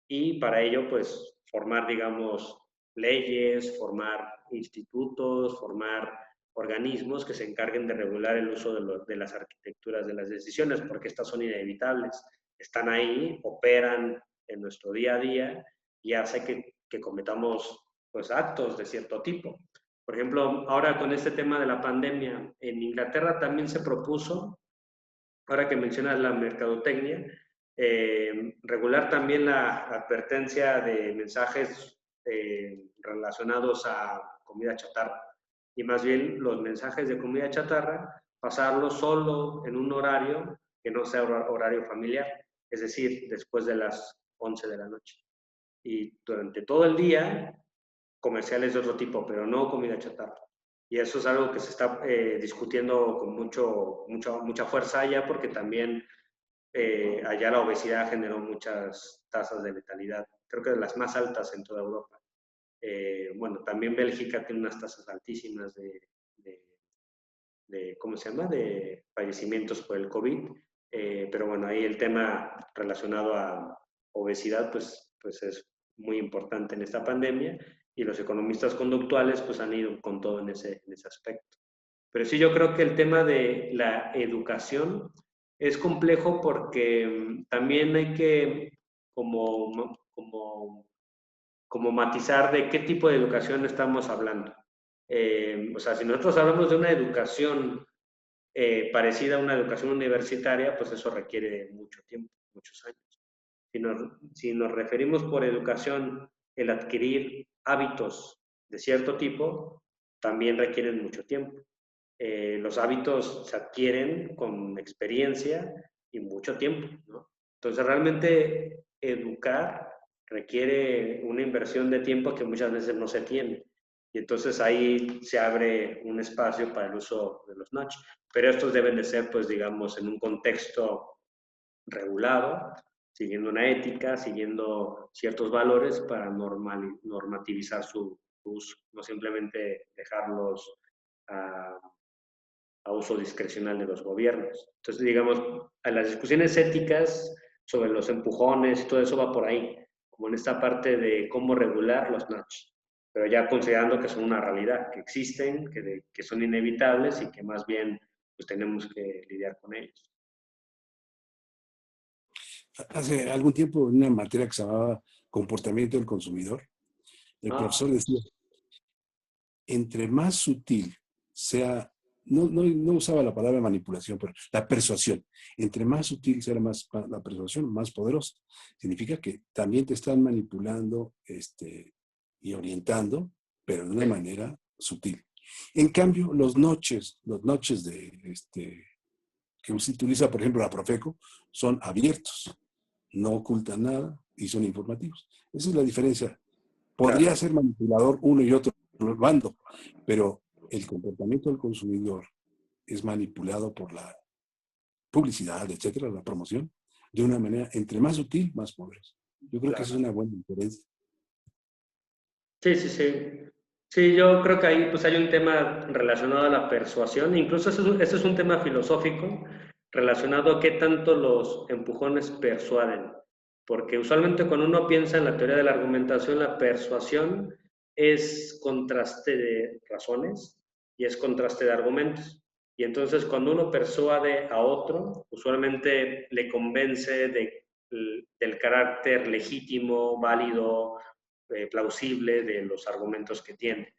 Y para ello, pues, formar, digamos, leyes, formar institutos, formar organismos que se encarguen de regular el uso de las arquitecturas de las decisiones, porque estas son inevitables. Están ahí, operan en nuestro día a día y hace que cometamos, pues, actos de cierto tipo. Por ejemplo, ahora con este tema de la pandemia, en Inglaterra también se propuso, ahora que mencionas la mercadotecnia, regular también la advertencia de mensajes relacionados a comida chatarra. Y más bien los mensajes de comida chatarra, pasarlos solo en un horario que no sea horario familiar, es decir, después de las 11 de la noche. Y durante todo el día, comerciales de otro tipo, pero no comida chatarra. Y eso es algo que se está discutiendo con mucha fuerza allá, porque también allá la obesidad generó muchas tasas de letalidad, creo que de las más altas en toda Europa. Bueno, también Bélgica tiene unas tasas altísimas ¿cómo se llama?, de fallecimientos por el COVID, pero bueno, ahí el tema relacionado a obesidad, pues es muy importante en esta pandemia, y los economistas conductuales pues han ido con todo en ese aspecto. Pero sí, yo creo que el tema de la educación es complejo porque también hay que como matizar de qué tipo de educación estamos hablando. O sea, si nosotros hablamos de una educación parecida a una educación universitaria, pues eso requiere mucho tiempo, muchos años. Si nos referimos por educación el adquirir hábitos de cierto tipo, también requieren mucho tiempo. Los hábitos se adquieren con experiencia y mucho tiempo, ¿no? Entonces, realmente educar requiere una inversión de tiempo que muchas veces no se tiene. Y entonces ahí se abre un espacio para el uso de los notch. Pero estos deben de ser, pues, digamos, en un contexto regulado, siguiendo una ética, siguiendo ciertos valores para normativizar su uso, no simplemente dejarlos a uso discrecional de los gobiernos. Entonces, digamos, a las discusiones éticas sobre los empujones, todo eso va por ahí, como en esta parte de cómo regular los notch, pero ya considerando que son una realidad, que existen, que son inevitables y que más bien pues tenemos que lidiar con ellos. Hace algún tiempo, en una materia que se llamaba Comportamiento del Consumidor, el profesor decía, entre más sutil sea, no usaba la palabra manipulación, pero la persuasión, entre más sutil sea la persuasión, más poderosa. Significa que también te están manipulando y orientando, pero de una manera sutil. En cambio, los notches que se utiliza, por ejemplo, la Profeco, son abiertos, no ocultan nada y son informativos. Esa es la diferencia. Podría ser manipulador uno y otro bando, pero el comportamiento del consumidor es manipulado por la publicidad, etcétera, la promoción, de una manera entre más sutil, más poderosa. Yo creo que esa es una buena diferencia. Sí. Sí, yo creo que ahí pues hay un tema relacionado a la persuasión, incluso ese es un tema filosófico relacionado a qué tanto los empujones persuaden, porque usualmente cuando uno piensa en la teoría de la argumentación, la persuasión es contraste de razones y es contraste de argumentos. Y entonces cuando uno persuade a otro, usualmente le convence del carácter legítimo, válido, plausible de los argumentos que tiene.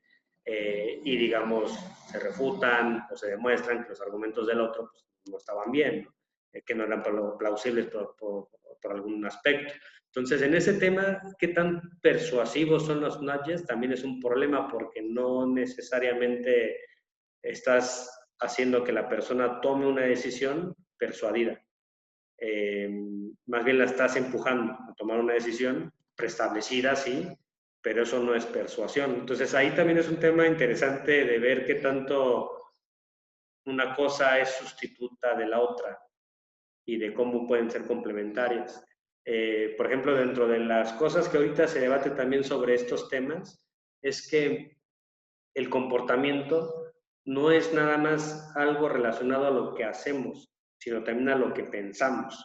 Y digamos, se refutan o se demuestran que los argumentos del otro pues, no estaban bien, ¿no? Que no eran plausibles por algún aspecto. Entonces, en ese tema, ¿qué tan persuasivos son los nudges? También es un problema porque no necesariamente estás haciendo que la persona tome una decisión persuadida. Más bien la estás empujando a tomar una decisión preestablecida, sí, pero eso no es persuasión. Entonces, ahí también es un tema interesante de ver qué tanto una cosa es sustituta de la otra y de cómo pueden ser complementarias. Por ejemplo, dentro de las cosas que ahorita se debate también sobre estos temas, es que el comportamiento no es nada más algo relacionado a lo que hacemos, sino también a lo que pensamos,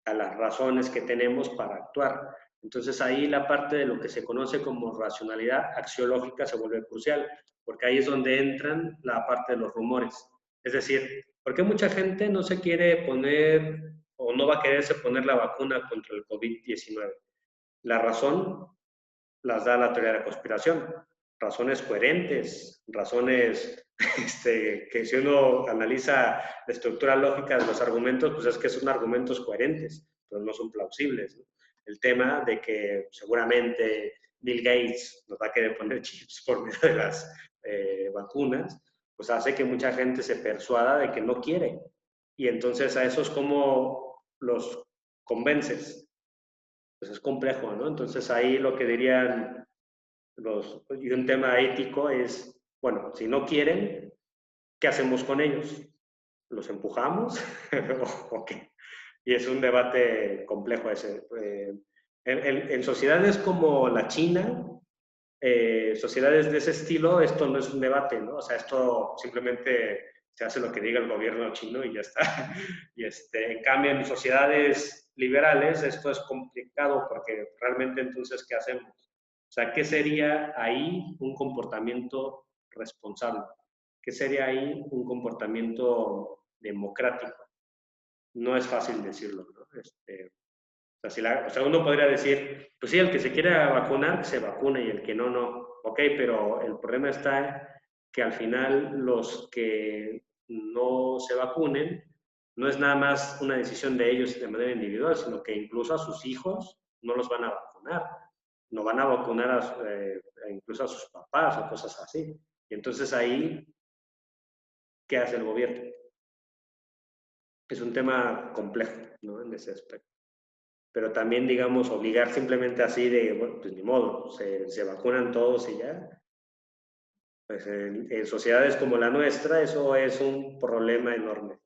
a las razones que tenemos para actuar. Entonces ahí la parte de lo que se conoce como racionalidad axiológica se vuelve crucial, porque ahí es donde entran la parte de los rumores. Es decir, ¿por qué mucha gente no se quiere poner o no va a quererse poner la vacuna contra el COVID-19? La razón las da la teoría de la conspiración. Razones coherentes, razones que si uno analiza la estructura lógica de los argumentos, pues es que son argumentos coherentes, pero no son plausibles, ¿no? El tema de que seguramente Bill Gates nos va a querer poner chips por medio de las vacunas, pues hace que mucha gente se persuada de que no quiere. Y entonces a esos, ¿cómo los convences? Pues es complejo, ¿no? Entonces ahí lo que dirían y un tema ético es, bueno, si no quieren, ¿qué hacemos con ellos? ¿Los empujamos? ¿O qué? Y es un debate complejo ese. En sociedades como la China, sociedades de ese estilo, esto no es un debate, ¿no? O sea, esto simplemente se hace lo que diga el gobierno chino y ya está. Y en cambio, en sociedades liberales esto es complicado porque realmente entonces, ¿qué hacemos? O sea, ¿qué sería ahí un comportamiento responsable? ¿Qué sería ahí un comportamiento democrático? No es fácil decirlo, ¿no? O sea, uno podría decir, pues sí, el que se quiera vacunar, se vacuna y el que no, no. Ok, pero el problema está que al final los que no se vacunen, no es nada más una decisión de ellos de manera individual, sino que incluso a sus hijos no los van a vacunar. No van a vacunar incluso a sus papás o cosas así. Y entonces ahí, ¿qué hace el gobierno? Es un tema complejo, ¿no? En ese aspecto. Pero también, digamos, obligar simplemente así de, bueno, pues ni modo, se vacunan todos y ya. Pues en sociedades como la nuestra eso es un problema enorme.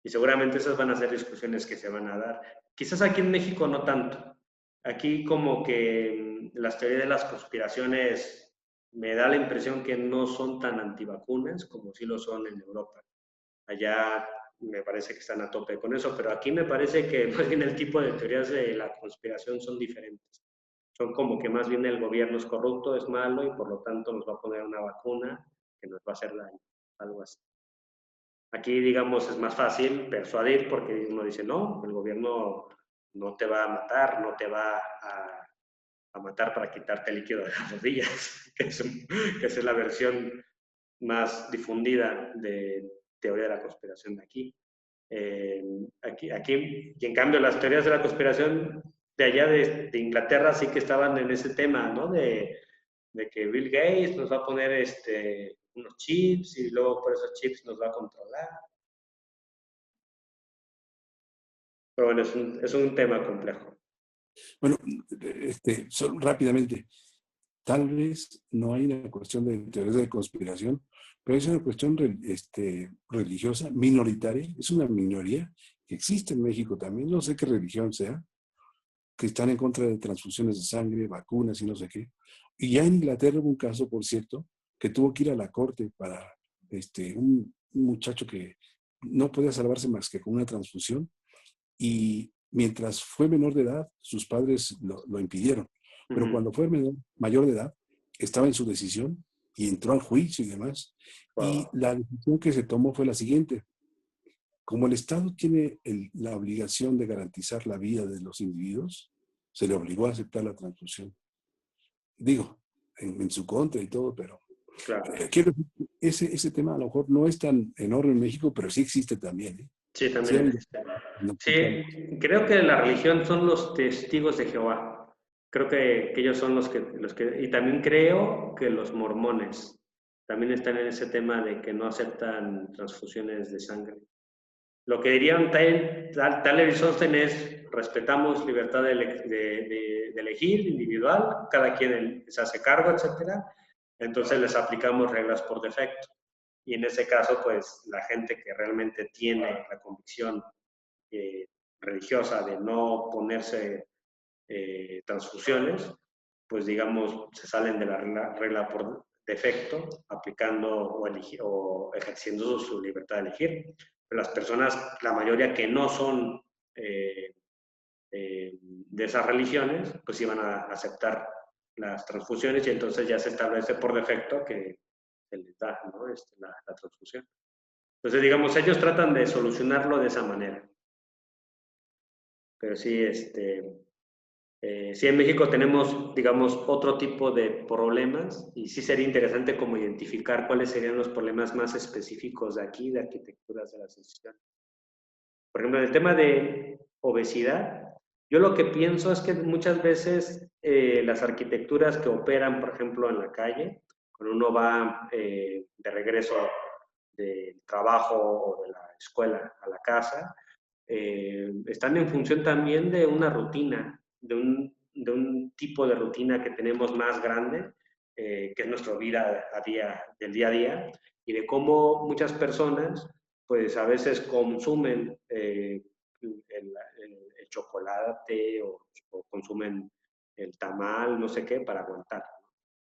Y seguramente esas van a ser discusiones que se van a dar. Quizás aquí en México no tanto. Aquí como que las teorías de las conspiraciones me da la impresión que no son tan antivacunas como sí lo son en Europa. Allá me parece que están a tope con eso, pero aquí me parece que más bien el tipo de teorías de la conspiración son diferentes. Son como que más bien el gobierno es corrupto, es malo y por lo tanto nos va a poner una vacuna que nos va a hacer daño, algo así. Aquí, digamos, es más fácil persuadir porque uno dice, no, el gobierno no te va a matar, no te va a matar para quitarte líquido de las rodillas, que es la versión más difundida de teoría de la conspiración de aquí. Aquí, y en cambio las teorías de la conspiración de allá de Inglaterra sí que estaban en ese tema, ¿no? De que Bill Gates nos va a poner unos chips y luego por esos chips nos va a controlar. Pero bueno, es un tema complejo. Bueno, solo rápidamente, tal vez no hay una cuestión de teorías de conspiración, pero es una cuestión religiosa, minoritaria, es una minoría que existe en México también, no sé qué religión sea, que están en contra de transfusiones de sangre, vacunas y no sé qué. Y ya en Inglaterra hubo un caso, por cierto, que tuvo que ir a la corte para un muchacho que no podía salvarse más que con una transfusión y mientras fue menor de edad, sus padres lo impidieron. Pero cuando fue mayor de edad, estaba en su decisión y entró al juicio y demás. Y Wow. la decisión que se tomó fue la siguiente. Como el Estado tiene la obligación de garantizar la vida de los individuos, se le obligó a aceptar la transfusión. Digo, en su contra y todo, pero Claro. quiero decir, ese tema a lo mejor no es tan enorme en México, pero sí existe también. ¿eh? Sí, Sí, también existe. Sí, creo que la religión son los testigos de Jehová. Creo que ellos son y también creo que los mormones también están en ese tema de que no aceptan transfusiones de sangre. Lo que dirían Tyler y Sóstenes, respetamos libertad de elegir individual, cada quien se hace cargo, etcétera. Entonces les aplicamos reglas por defecto. Y en ese caso, pues la gente que realmente tiene la convicción eh, religiosa de no ponerse transfusiones, pues digamos, se salen de la regla por defecto, aplicando o ejerciendo su libertad de elegir. Pero las personas, la mayoría que no son de esas religiones, pues iban a aceptar las transfusiones y entonces ya se establece por defecto que se les da, ¿no? La transfusión. Entonces, digamos, ellos tratan de solucionarlo de esa manera. Pero sí, sí, en México tenemos, digamos, otro tipo de problemas y sí sería interesante como identificar cuáles serían los problemas más específicos de aquí, de arquitecturas de la decisión. Por ejemplo, en el tema de obesidad, yo lo que pienso es que muchas veces las arquitecturas que operan, por ejemplo, en la calle, cuando uno va de regreso del trabajo o de la escuela a la casa, están en función también de una rutina, de un tipo de rutina que tenemos más grande, que es nuestra vida del día a día, y de cómo muchas personas, pues a veces consumen el chocolate o consumen el tamal, no sé qué, para aguantar.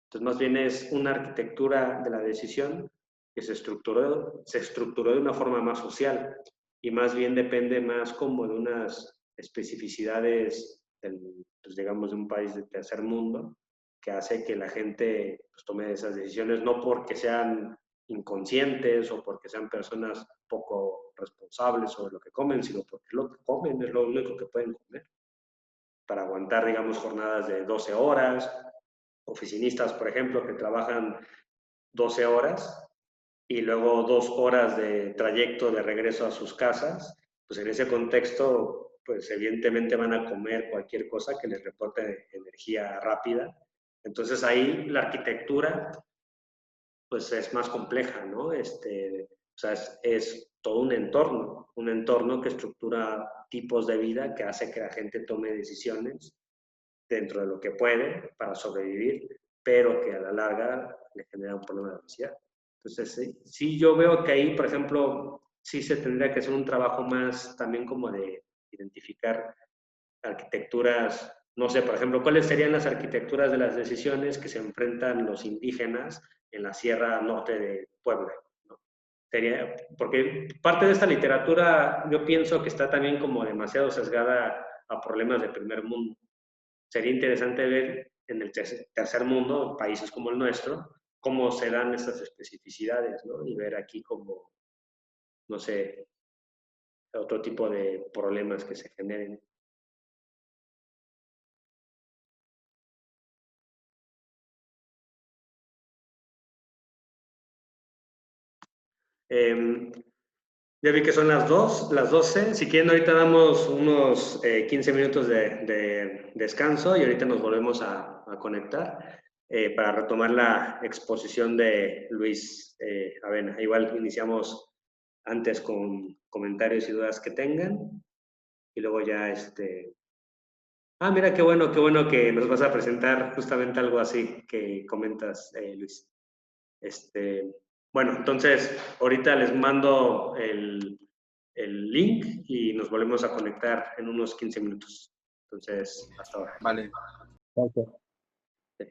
Entonces, más bien es una arquitectura de la decisión que se estructuró de una forma más social y más bien depende más como de unas especificidades, pues digamos, de un país de tercer mundo, que hace que la gente pues, tome esas decisiones, no porque sean inconscientes o porque sean personas poco responsables sobre lo que comen, sino porque lo que comen es lo único que pueden comer para aguantar, digamos, jornadas de 12 horas, oficinistas, por ejemplo, que trabajan 12 horas y luego 2 horas de trayecto de regreso a sus casas, pues en ese contexto, pues evidentemente van a comer cualquier cosa que les reporte energía rápida. Entonces ahí la arquitectura, pues es más compleja, ¿no? O sea, es todo un entorno que estructura tipos de vida que hace que la gente tome decisiones dentro de lo que puede para sobrevivir, pero que a la larga le genera un problema de obesidad. Entonces, sí, yo veo que ahí, por ejemplo, sí se tendría que hacer un trabajo más también como de identificar arquitecturas, no sé, por ejemplo, cuáles serían las arquitecturas de las decisiones que se enfrentan los indígenas en la Sierra Norte de Puebla, ¿no? Porque parte de esta literatura yo pienso que está también como demasiado sesgada a problemas de primer mundo. Sería interesante ver en el tercer mundo, países como el nuestro, cómo se dan estas especificidades, ¿no? Y ver aquí como, no sé, otro tipo de problemas que se generen. Ya vi que son las 12. Si quieren, ahorita damos unos 15 minutos de descanso y ahorita nos volvemos a conectar para retomar la exposición de Luis Avena. Igual iniciamos antes con comentarios y dudas que tengan y luego ya Ah, mira, qué bueno que nos vas a presentar justamente algo así que comentas, Luis. Bueno, entonces ahorita les mando el link y nos volvemos a conectar en unos 15 minutos. Entonces, hasta ahora. Vale. Ok. Sí.